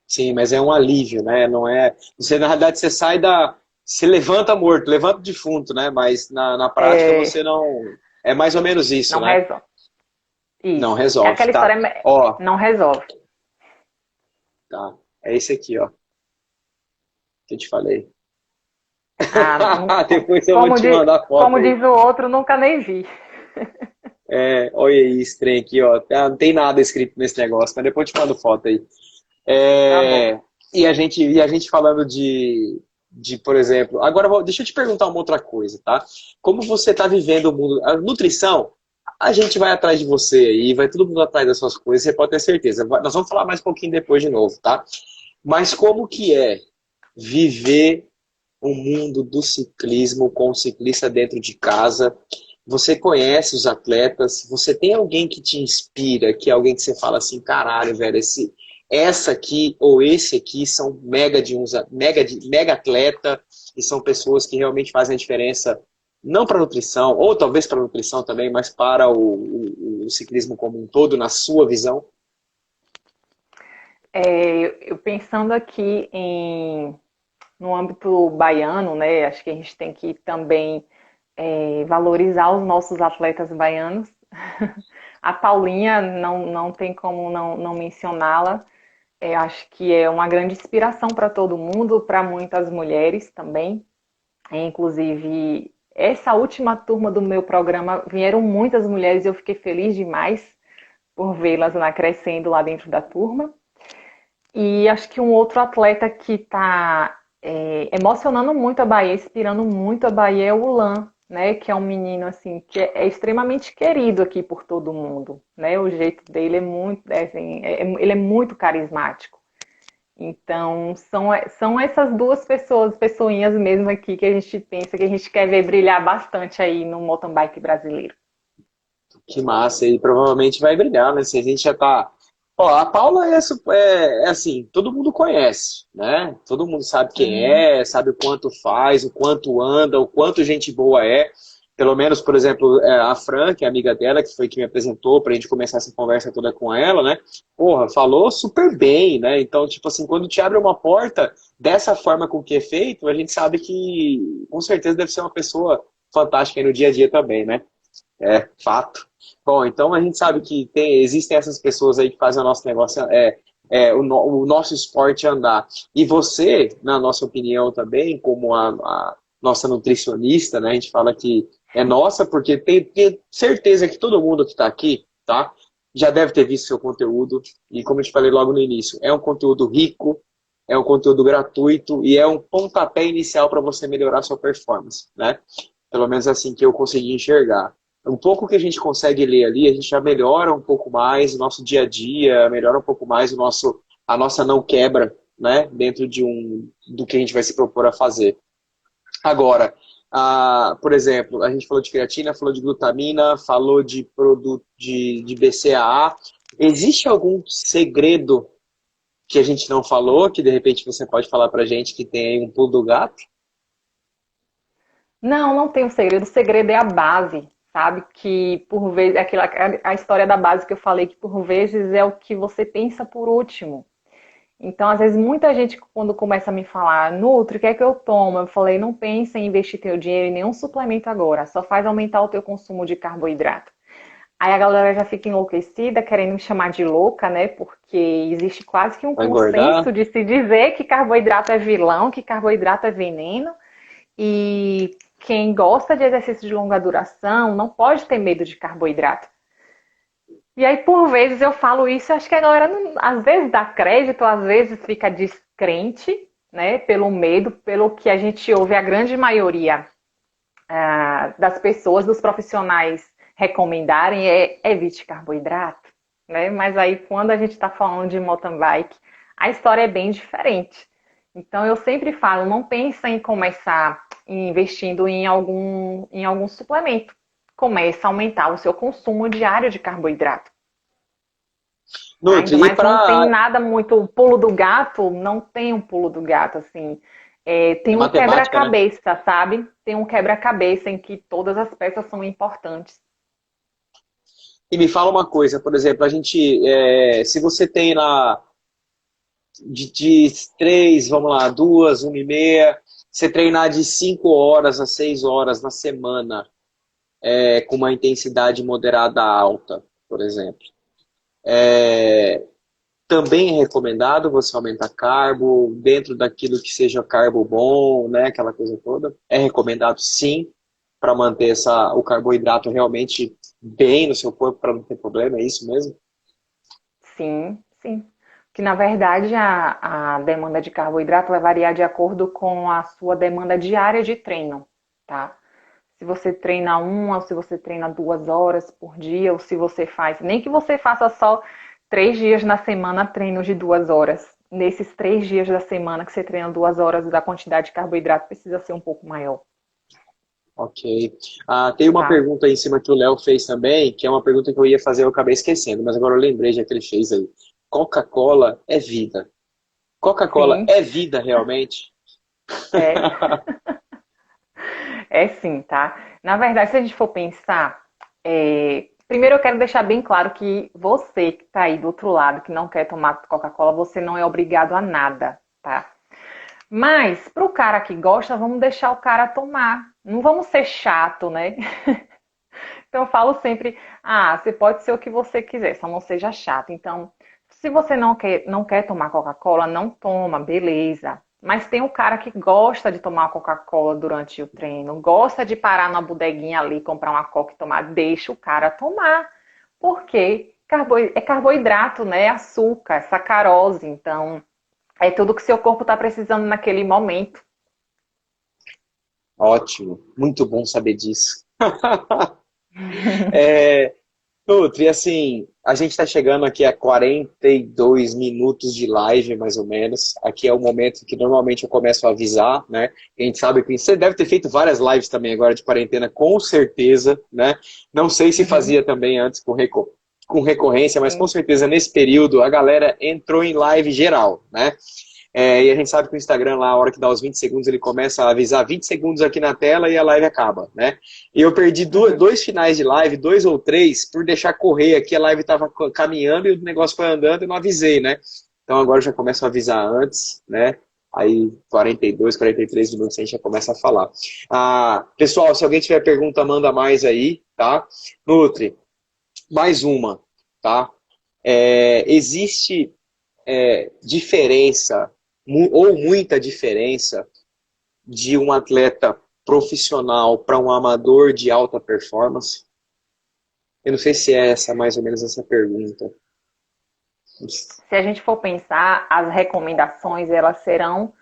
Sim, mas é um alívio, né? Não é. Você, na realidade, você sai da. Se levanta morto, levanta defunto, né? Mas na prática você não. É mais ou menos isso, Não né? resolve. Não Isso. É resolve, aquela tá? história, Ó, não resolve. tá. É esse aqui, ó. Que eu te falei. Ah, Depois eu vou te mandar foto como aí. diz o outro, nunca nem vi. Olha aí esse trem aqui, ó. Não tem nada escrito nesse negócio, mas depois eu te mando foto aí. Tá bom. É, e a gente falando por exemplo, agora deixa eu te perguntar uma outra coisa, tá? Como você está vivendo o mundo, a nutrição, a gente vai atrás de você aí, vai todo mundo atrás das suas coisas, você pode ter certeza. Nós vamos falar mais um pouquinho depois de novo, tá? Mas como que é viver o mundo do ciclismo com o ciclista dentro de casa? Você conhece os atletas? Você tem alguém que te inspira, que é alguém que você fala assim, caralho, velho, essa aqui ou esse aqui são mega atleta e são pessoas que realmente fazem a diferença, não para a nutrição, ou talvez para a nutrição também, mas para o ciclismo como um todo, na sua visão? Eu pensando aqui no âmbito baiano, né? Acho que a gente tem que também valorizar os nossos atletas baianos. A Paulinha não tem como não mencioná-la. Acho que é uma grande inspiração para todo mundo, para muitas mulheres também. Inclusive, essa última turma do meu programa vieram muitas mulheres e eu fiquei feliz demais por vê-las lá crescendo lá dentro da turma. E acho que um outro atleta que está emocionando muito a Bahia, inspirando muito a Bahia é o Lan, né? Que é um menino assim que é extremamente querido aqui por todo mundo, né? O jeito dele é muito, assim, ele é muito carismático. Então são essas duas pessoinhas mesmo aqui que a gente pensa que a gente quer ver brilhar bastante aí no mountain bike brasileiro. Que massa, e provavelmente vai brigar, né? Se a gente já tá. Ó, a Paula é assim, todo mundo conhece, né? Todo mundo sabe quem Uhum. é, sabe o quanto faz, o quanto anda, o quanto gente boa é. Pelo menos, por exemplo, a Fran, que é amiga dela, que foi que me apresentou pra gente começar essa conversa toda com ela, né? Porra, falou super bem, né? Então, tipo assim, quando te abre uma porta dessa forma com que é feito, a gente sabe que com certeza deve ser uma pessoa fantástica aí no dia a dia também, né? É, fato. Bom, então a gente sabe que existem essas pessoas aí que fazem o nosso negócio, o nosso esporte andar. E você, na nossa opinião também, como a nossa nutricionista, né, a gente fala que é nossa, porque tem certeza que todo mundo que está aqui, tá, já deve ter visto seu conteúdo. E como eu te falei logo no início, é um conteúdo rico, é um conteúdo gratuito e é um pontapé inicial para você melhorar a sua performance, né? Pelo menos assim que eu consegui enxergar. Um pouco que a gente consegue ler ali, a gente já melhora um pouco mais o nosso dia a dia, melhora um pouco mais a nossa não quebra, né, dentro do que a gente vai se propor a fazer. Agora, por exemplo, a gente falou de creatina, falou de glutamina, falou de produto de BCAA. Existe algum segredo que a gente não falou, que de repente você pode falar pra gente que tem aí um pulo do gato? Não, não tem um segredo. O segredo é a base, sabe? Que por vezes, a história da base que eu falei, que por vezes é o que você pensa por último. Então, às vezes, muita gente, quando começa a me falar, Nutri, o que é que eu tomo? Eu falei, não pensa em investir teu dinheiro em nenhum suplemento agora, só faz aumentar o teu consumo de carboidrato. Aí a galera já fica enlouquecida, querendo me chamar de louca, né? Porque existe quase que um Vai engordar? consenso de se dizer que carboidrato é vilão, que carboidrato é veneno. E quem gosta de exercício de longa duração não pode ter medo de carboidrato. E aí, por vezes, eu falo isso, acho que a galera, às vezes, dá crédito, às vezes fica descrente, né? Pelo medo, pelo que a gente ouve a grande maioria das pessoas, dos profissionais recomendarem, evite carboidrato, né? Mas aí, quando a gente está falando de mountain bike, a história é bem diferente. Então, eu sempre falo, não pensa em começar investindo em algum suplemento. Começa a aumentar o seu consumo diário de carboidrato. Tá? Ainda Nutri, e mais não tem para nada muito pulo do gato, não tem um pulo do gato, assim. é Tem um matemática, né? quebra-cabeça, sabe? Tem um quebra-cabeça em que todas as peças são importantes. E me fala uma coisa, por exemplo, se você tem lá de três, vamos lá, duas, uma e meia, você treinar de 5 horas a 6 horas na semana, com uma intensidade moderada alta, por exemplo. Também é recomendado você aumentar carbo dentro daquilo que seja carbo bom, né? Aquela coisa toda. É recomendado sim, para manter o carboidrato realmente bem no seu corpo, para não ter problema, é isso mesmo? Sim, sim. Que na verdade a demanda de carboidrato vai variar de acordo com a sua demanda diária de treino, tá? Se você treina uma, ou se você treina 2 horas por dia, ou se você faz, nem que você faça só 3 dias na semana treinos de 2 horas. Nesses 3 dias da semana que você treina 2 horas, a quantidade de carboidrato precisa ser um pouco maior, Ok. Tem uma tá? pergunta aí em cima que o Léo fez também, que é uma pergunta que eu ia fazer e eu acabei esquecendo, mas agora eu lembrei já que ele fez aí. Coca-Cola é vida. Coca-Cola Sim, é vida realmente? é. É sim, tá? Na verdade, se a gente for pensar, primeiro eu quero deixar bem claro que você que tá aí do outro lado, que não quer tomar Coca-Cola, você não é obrigado a nada, tá? Mas pro cara que gosta, vamos deixar o cara tomar. Não vamos ser chato, né? Então eu falo sempre, você pode ser o que você quiser, só não seja chato. Então, se você não quer tomar Coca-Cola, não toma, beleza. Mas tem o cara que gosta de tomar Coca-Cola durante o treino, gosta de parar na bodeguinha ali, comprar uma Coca e tomar, deixa o cara tomar. Porque é carboidrato, né? É açúcar, é sacarose. Então, é tudo que seu corpo está precisando naquele momento. Ótimo, muito bom saber disso. É, Nutri, assim, a gente está chegando aqui a 42 minutos de live, mais ou menos. Aqui é o momento que normalmente eu começo a avisar, né? A gente sabe que você deve ter feito várias lives também agora de quarentena, com certeza, né? Não sei se Uhum. fazia também antes com recorrência, mas com Sim. certeza nesse período a galera entrou em live geral, né? E a gente sabe que o Instagram lá, a hora que dá os 20 segundos, ele começa a avisar 20 segundos aqui na tela e a live acaba, né? E eu perdi Uhum. dois finais de live, dois ou três, por deixar correr aqui, a live estava caminhando e o negócio foi andando e eu não avisei, né? Então agora eu já começo a avisar antes, né? Aí 42, 43 minutos a gente já começa a falar. Pessoal, se alguém tiver pergunta, manda mais aí, tá? Nutri, mais uma, tá? Existe diferença, ou muita diferença, de um atleta profissional para um amador de alta performance? Eu não sei se é essa mais ou menos essa pergunta. Se a gente for pensar, as recomendações elas serão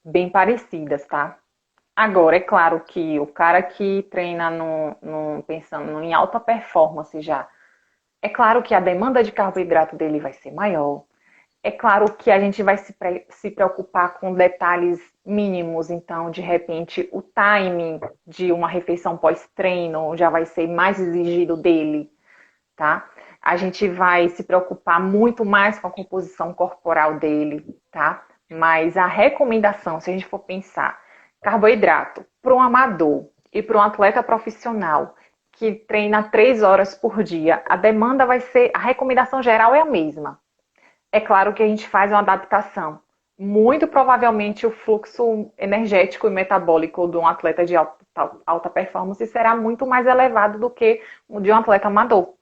bem parecidas, tá? Agora, é claro que o cara que treina pensando em alta performance já, é claro que a demanda de carboidrato dele vai ser maior. É claro que a gente vai se preocupar com detalhes mínimos, então, de repente, o timing de uma refeição pós-treino já vai ser mais exigido dele, tá? A gente vai se preocupar muito mais com a composição corporal dele, tá? Mas a recomendação, se a gente for pensar, carboidrato para um amador e para um atleta profissional que treina 3 horas por dia, a demanda vai ser, a recomendação geral é a mesma. É claro que a gente faz uma adaptação. Muito provavelmente o fluxo energético e metabólico de um atleta de alta performance será muito mais elevado do que o de um atleta amador.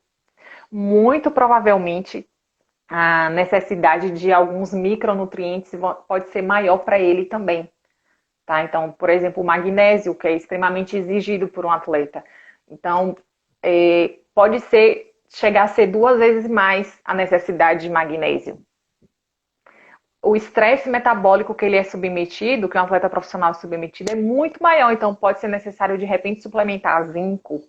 Muito provavelmente a necessidade de alguns micronutrientes pode ser maior para ele também. Tá? Então, por exemplo, o magnésio, que é extremamente exigido por um atleta. Então, pode chegar a ser 2 vezes mais a necessidade de magnésio. O estresse metabólico que ele é submetido, que um atleta profissional é submetido, é muito maior. Então, pode ser necessário, de repente, suplementar zinco.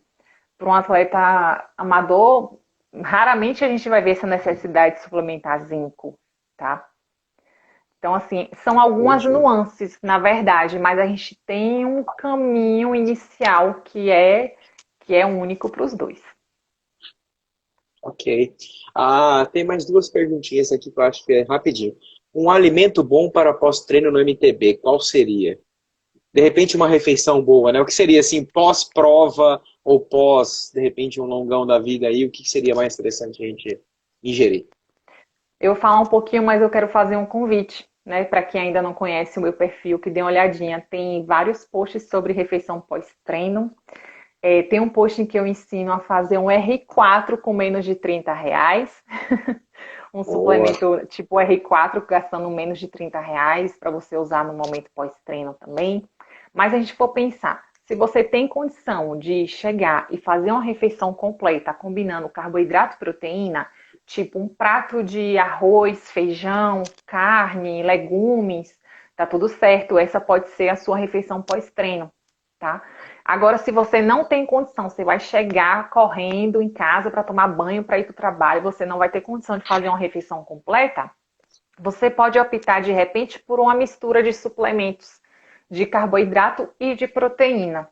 Para um atleta amador, raramente a gente vai ver essa necessidade de suplementar zinco, tá? Então, assim, são algumas Entendi. nuances, na verdade, mas a gente tem um caminho inicial que é único para os dois. Ok. Tem mais duas perguntinhas aqui que eu acho que é rapidinho. Um alimento bom para pós-treino no MTB, qual seria? De repente uma refeição boa, né? O que seria assim, pós-prova ou pós, de repente, um longão da vida aí, o que seria mais interessante a gente ingerir? Eu vou falar um pouquinho, mas eu quero fazer um convite, né? Para quem ainda não conhece o meu perfil, que dê uma olhadinha. Tem vários posts sobre refeição pós-treino. Tem um post em que eu ensino a fazer um R4 com menos de R$ 30. Um Boa. suplemento tipo R4 gastando menos de R$ 30 para você usar no momento pós-treino também. Mas a gente for pensar, se você tem condição de chegar e fazer uma refeição completa combinando carboidrato e proteína, tipo um prato de arroz, feijão, carne, legumes, tá tudo certo. Essa pode ser a sua refeição pós-treino, tá? Agora, se você não tem condição, você vai chegar correndo em casa para tomar banho, para ir para o trabalho, você não vai ter condição de fazer uma refeição completa, você pode optar, de repente, por uma mistura de suplementos de carboidrato e de proteína,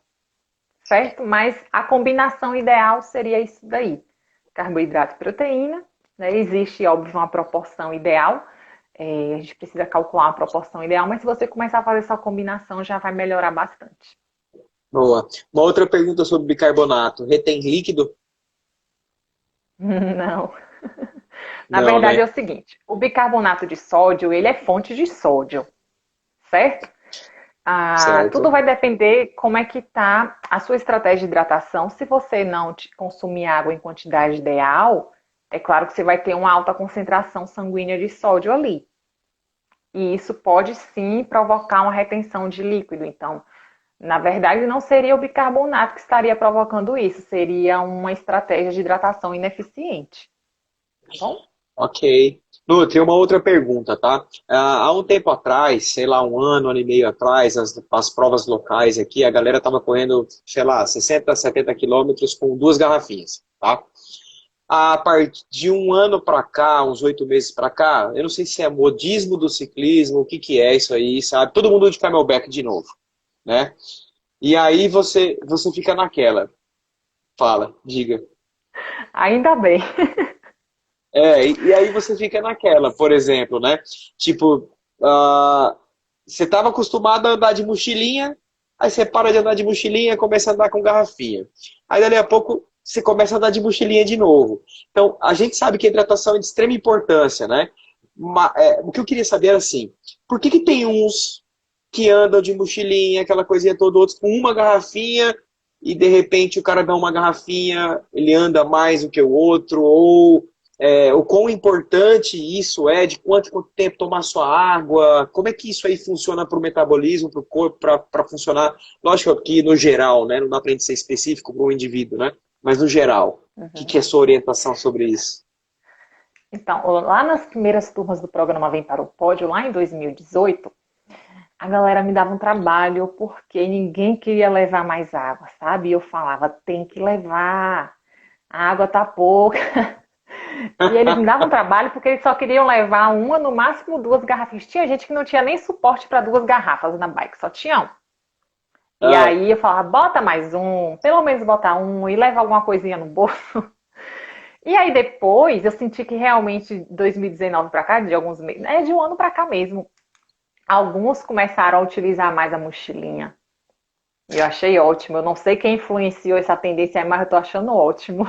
certo? Mas a combinação ideal seria isso daí, carboidrato e proteína, né? Existe, óbvio, uma proporção ideal, a gente precisa calcular uma proporção ideal, mas se você começar a fazer essa combinação, já vai melhorar bastante. Boa. Uma outra pergunta sobre bicarbonato. Retém líquido? Não. Na Não, verdade é né? o seguinte, o bicarbonato de sódio, ele é fonte de sódio, certo? Tudo Certo. vai depender como é que tá a sua estratégia de hidratação. Se você não consumir água em quantidade ideal, é claro que você vai ter uma alta concentração sanguínea de sódio ali. E isso pode sim provocar uma retenção de líquido. Então, na verdade, não seria o bicarbonato que estaria provocando isso, seria uma estratégia de hidratação ineficiente. Tá bom? Ok. Nutri, uma outra pergunta, tá? Há um tempo atrás, sei lá, um ano e meio atrás, as provas locais aqui, a galera tava correndo, sei lá, 60, 70 quilômetros com duas garrafinhas, tá? a partir de um ano para cá, uns 8 meses para cá, eu não sei se é modismo do ciclismo, o que que é isso aí, sabe? Todo mundo de camelback de novo, né? E aí você fica naquela, fala, diga. Ainda bem. E aí você fica naquela, por exemplo, né? Tipo, você estava acostumado a andar de mochilinha, aí você para de andar de mochilinha e começa a andar com garrafinha. Aí dali a pouco você começa a andar de mochilinha de novo. Então, a gente sabe que a hidratação é de extrema importância, né? O que eu queria saber era assim, por que que tem uns que andam de mochilinha, aquela coisinha toda, outros com uma garrafinha, e de repente o cara dá uma garrafinha, ele anda mais do que o outro, ou o quão importante isso é, de quanto tempo tomar sua água, como é que isso aí funciona para o metabolismo, para o corpo, para funcionar. Lógico que no geral, né, não dá para a gente ser específico para o indivíduo, né, mas no geral, o que é a sua orientação sobre isso? Então, lá nas primeiras turmas do programa Vem para o Pódio, lá em 2018, a galera me dava um trabalho porque ninguém queria levar mais água, sabe? E eu falava, tem que levar, a água tá pouca. E eles me davam trabalho porque eles só queriam levar uma, no máximo duas garrafas. Tinha gente que não tinha nem suporte para duas garrafas na bike, só tinha um. E Ah, aí eu falava, bota mais um, pelo menos botar um e leva alguma coisinha no bolso. E aí depois eu senti que realmente 2019 para cá, de alguns meses, de um ano para cá mesmo, alguns começaram a utilizar mais a mochilinha. Eu achei ótimo. Eu não sei quem influenciou essa tendência aí, mas eu tô achando ótimo.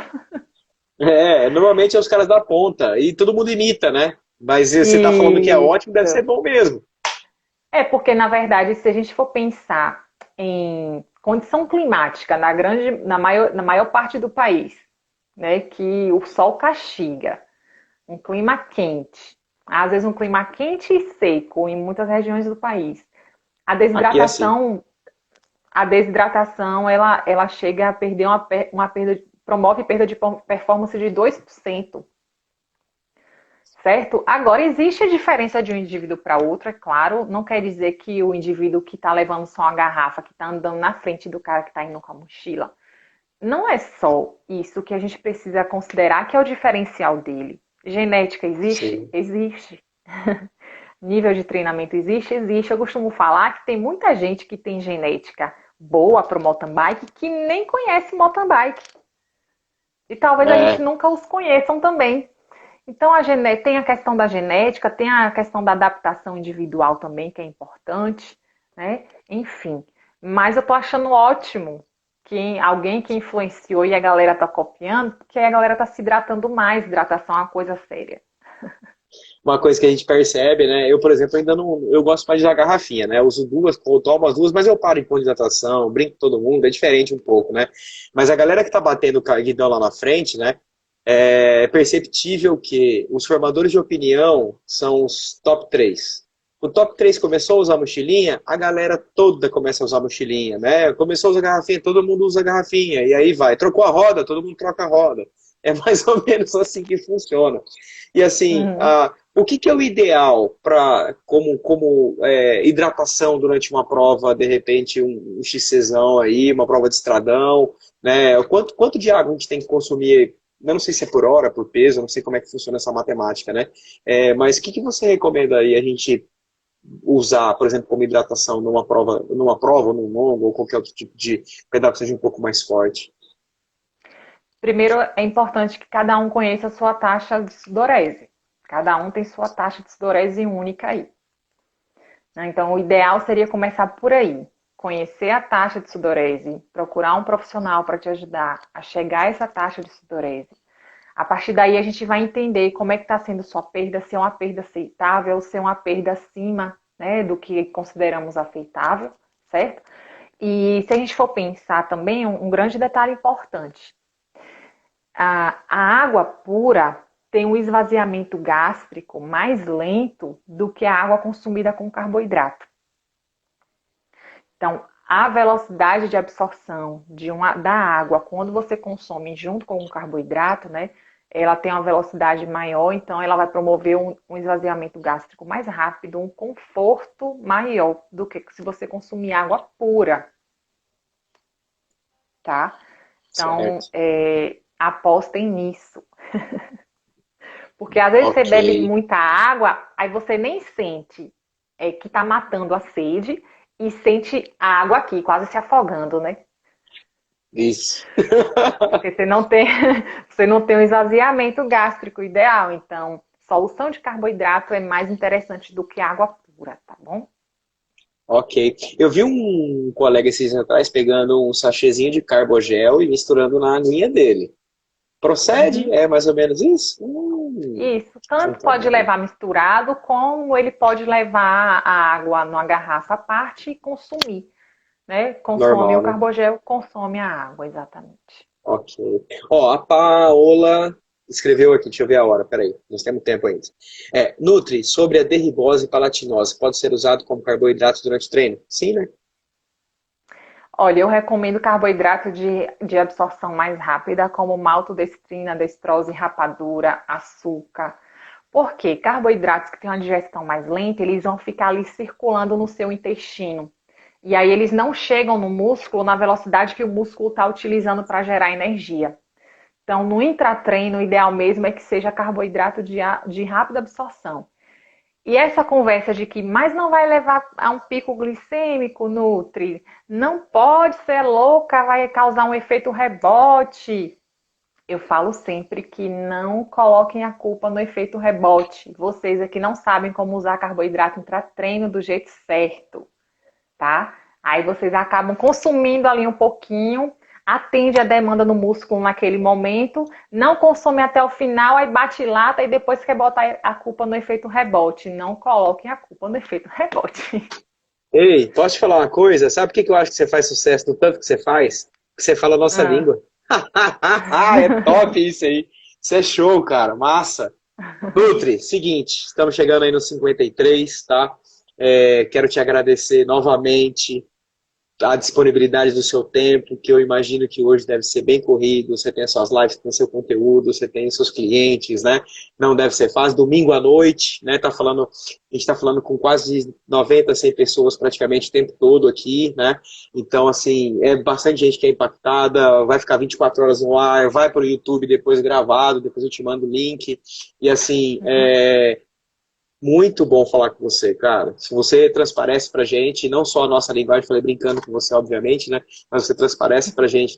normalmente é os caras da ponta, e todo mundo imita, né? Mas você está falando que é ótimo, deve ser Isso. bom mesmo. É porque, na verdade, se a gente for pensar em condição climática na maior parte do país, né, que o sol castiga, um clima quente, às vezes um clima quente e seco em muitas regiões do país. A Aqui é assim. desidratação, a desidratação, ela chega a perder uma perda, promove perda de performance de 2%. Certo? Agora, existe a diferença de um indivíduo para outro, é claro. Não quer dizer que o indivíduo que está levando só uma garrafa, que está andando na frente do cara que está indo com a mochila, não é só isso que a gente precisa considerar que é o diferencial dele. Genética existe? Sim. Existe. Nível de treinamento existe? Existe. Eu costumo falar que tem muita gente que tem genética boa para o mountain bike que nem conhece mountain bike. E talvez a gente É, nunca os conheçam também. Então, tem a questão da genética, tem a questão da adaptação individual também, que é importante, né? Enfim. Mas eu tô achando ótimo que alguém que influenciou e a galera tá copiando, porque a galera tá se hidratando mais. Hidratação é uma coisa séria. uma coisa que a gente percebe, né? Eu, por exemplo, ainda não. Eu gosto mais de usar garrafinha, né? Eu uso duas, eu tomo as duas, mas eu paro em ponto de hidratação, brinco com todo mundo, é diferente um pouco, né? Mas a galera que tá batendo o guidão lá na frente, né? É perceptível que os formadores de opinião são os top 3. O top 3 começou a usar mochilinha, a galera toda começa a usar mochilinha, né? Começou a usar garrafinha, todo mundo usa garrafinha, e aí vai. Trocou a roda, todo mundo troca a roda. É mais ou menos assim que funciona. E assim, Uhum. o que que é o ideal para hidratação durante uma prova, de repente um XCzão aí, uma prova de estradão, né? Quanto de água a gente tem que consumir? Eu não sei se é por hora, por peso, eu não sei como é que funciona essa matemática, né? Mas o que que você recomenda aí a gente usar, por exemplo, como hidratação numa prova, ou num longo, ou qualquer outro tipo de pedal que seja um pouco mais forte? Primeiro, é importante que cada um conheça a sua taxa de sudorese. Cada um tem sua taxa de sudorese única aí. Né? Então, o ideal seria começar por aí. Conhecer a taxa de sudorese, procurar um profissional para te ajudar a chegar a essa taxa de sudorese. A partir daí, a gente vai entender como é que está sendo sua perda, se é uma perda aceitável ou se é uma perda acima, né, do que consideramos aceitável, certo? E se a gente for pensar também, um grande detalhe importante. A água pura tem um esvaziamento gástrico mais lento do que a água consumida com carboidrato. Então, a velocidade de absorção da água quando você consome junto com o carboidrato, né? Ela tem uma velocidade maior, então ela vai promover um esvaziamento gástrico mais rápido, um conforto maior do que se você consumir água pura, tá? Então, Certo. apostem nisso. Porque às vezes você Ok. bebe muita água, aí você nem sente que tá matando a sede e sente a água aqui, quase se afogando, né? Isso. Porque você não tem, você não tem um esvaziamento gástrico ideal. Então, solução de carboidrato é mais interessante do que água pura, tá bom? Ok. Eu vi um colega esses dias atrás pegando um sachêzinho de carbogel e misturando na aguinha dele. Procede? Uhum. É mais ou menos isso? Isso, tanto Então, pode levar misturado, como ele pode levar a água numa garrafa à parte e consumir, né? Consome o normal, né? carbogel, consome a água, exatamente. Ok. Ó, a Paola escreveu aqui, deixa eu ver a hora, peraí, nós temos tempo ainda. Nutri, sobre a derribose e palatinose, pode ser usado como carboidrato durante o treino? Sim, né? Olha, eu recomendo carboidrato de absorção mais rápida, como maltodestrina, destrose, rapadura, açúcar. Por quê? Carboidratos que têm uma digestão mais lenta, eles vão ficar ali circulando no seu intestino. E aí eles não chegam no músculo na velocidade que o músculo está utilizando para gerar energia. Então, no intratreino, o ideal mesmo é que seja carboidrato de rápida absorção. E essa conversa de que mais não vai levar a um pico glicêmico, Nutri, não pode ser louca, vai causar um efeito rebote. Eu falo sempre que não coloquem a culpa no efeito rebote. Vocês aqui não sabem como usar carboidrato intra-treino do jeito certo, tá? Aí vocês acabam consumindo ali um pouquinho, atende a demanda no músculo naquele momento, não consome até o final, aí bate lata e depois quer botar a culpa no efeito rebote. Não coloquem a culpa no efeito rebote. Ei, posso te falar uma coisa? Sabe por que que eu acho que você faz sucesso no tanto que você faz? Que você fala a nossa Ah. língua. É top isso aí. Isso é show, cara. Massa. Nutri, seguinte, estamos chegando aí no 53, tá? Quero te agradecer novamente a disponibilidade do seu tempo, que eu imagino que hoje deve ser bem corrido, você tem as suas lives, tem seu conteúdo, você tem seus clientes, né? Não deve ser fácil. Domingo à noite, né? A gente está falando com quase 90, 100 pessoas praticamente o tempo todo aqui, né? Então, assim, é bastante gente que é impactada, vai ficar 24 horas no ar, vai para o YouTube depois gravado, depois eu te mando o link. E assim, muito bom falar com você, cara. Se você transparece pra gente, não só a nossa linguagem, falei brincando com você, obviamente, né? Mas você transparece pra gente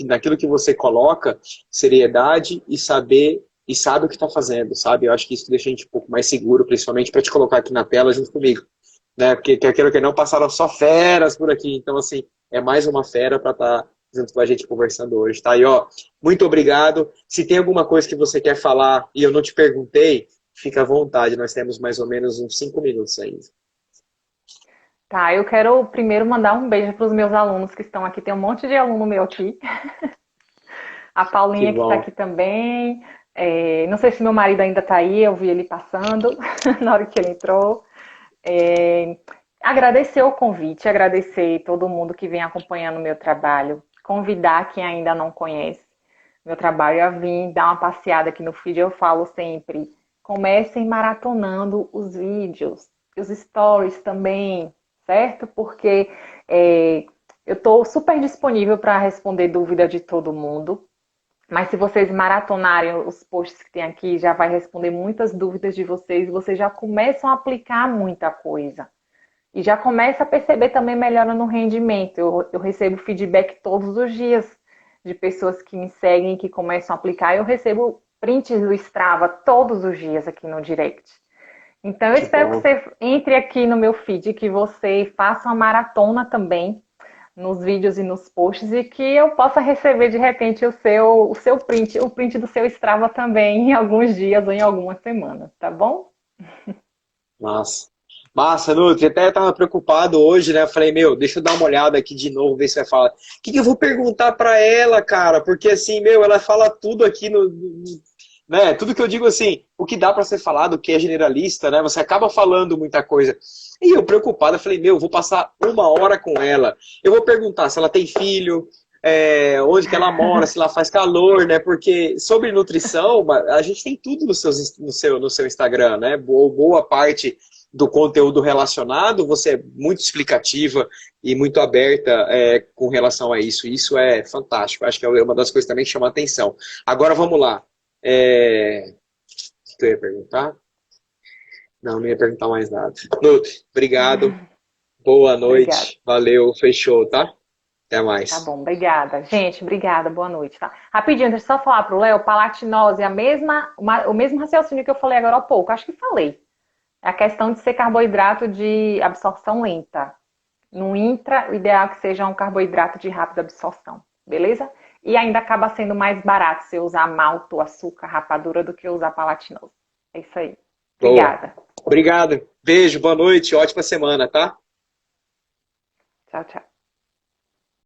naquilo que você coloca, seriedade e saber e sabe o que está fazendo, sabe? Eu acho que isso deixa a gente um pouco mais seguro, principalmente para te colocar aqui na tela junto comigo, né? Porque quer queira ou quer não, passaram só feras por aqui. Então, assim, é mais uma fera para estar junto com a gente conversando hoje, tá? E, ó, muito obrigado. Se tem alguma coisa que você quer falar e eu não te perguntei, fica à vontade, nós temos mais ou menos uns 5 minutos ainda. Tá, eu quero primeiro mandar um beijo para os meus alunos que estão aqui. Tem um monte de aluno meu aqui. A Que Paulinha que está bom. aqui também. Não sei se meu marido ainda está aí, eu vi ele passando na hora que ele entrou. Agradecer o convite, agradecer todo mundo que vem acompanhando o meu trabalho, convidar quem ainda não conhece meu trabalho a vir dar uma passeada aqui no feed. Eu falo sempre, comecem maratonando os vídeos, os stories também, certo? Porque eu estou super disponível para responder dúvida de todo mundo. Mas se vocês maratonarem os posts que tem aqui, já vai responder muitas dúvidas de vocês, vocês já começam a aplicar muita coisa. E já começa a perceber também melhora no rendimento. Eu recebo feedback todos os dias de pessoas que me seguem, que começam a aplicar. Eu recebo prints do Strava todos os dias aqui no direct. Então, eu Que espero que bom. você entre aqui no meu feed, que você faça uma maratona também nos vídeos e nos posts e que eu possa receber de repente o seu print, o print do seu Strava também em alguns dias ou em algumas semanas, tá bom? Massa. Massa, Nutri. Até estava preocupado hoje, né? Eu falei, meu, deixa eu dar uma olhada aqui de novo, ver se vai falar. O que que eu vou perguntar para ela, cara? Porque assim, meu, ela fala tudo aqui né? Tudo que eu digo assim, o que dá para ser falado, o que é generalista, né? Você acaba falando muita coisa. E eu preocupado, eu falei, meu, eu vou passar 1 hora com ela. Eu vou perguntar se ela tem filho, onde que ela mora, se ela faz calor, né? Porque sobre nutrição, a gente tem tudo no seu Instagram, né? Boa parte do conteúdo relacionado, você é muito explicativa e muito aberta com relação a isso. Isso é fantástico. Acho que é uma das coisas também que chama a atenção. Agora vamos lá. O que eu ia perguntar? Não, não ia perguntar mais nada. Nutri, obrigado. Boa Obrigada. noite. Valeu, fechou, tá? Até Tá mais. bom, obrigada. Gente, obrigada, boa noite, tá? Rapidinho, deixa eu só falar pro Léo, palatinose é o mesmo raciocínio que eu falei agora há pouco, acho que falei. É a questão de ser carboidrato de absorção lenta. No intra, o ideal é que seja um carboidrato de rápida absorção, beleza? E ainda acaba sendo mais barato se eu usar malto, açúcar, rapadura do que usar palatinose. É isso aí. Boa. Obrigada. Obrigado. Beijo, boa noite, ótima semana, tá? Tchau, tchau.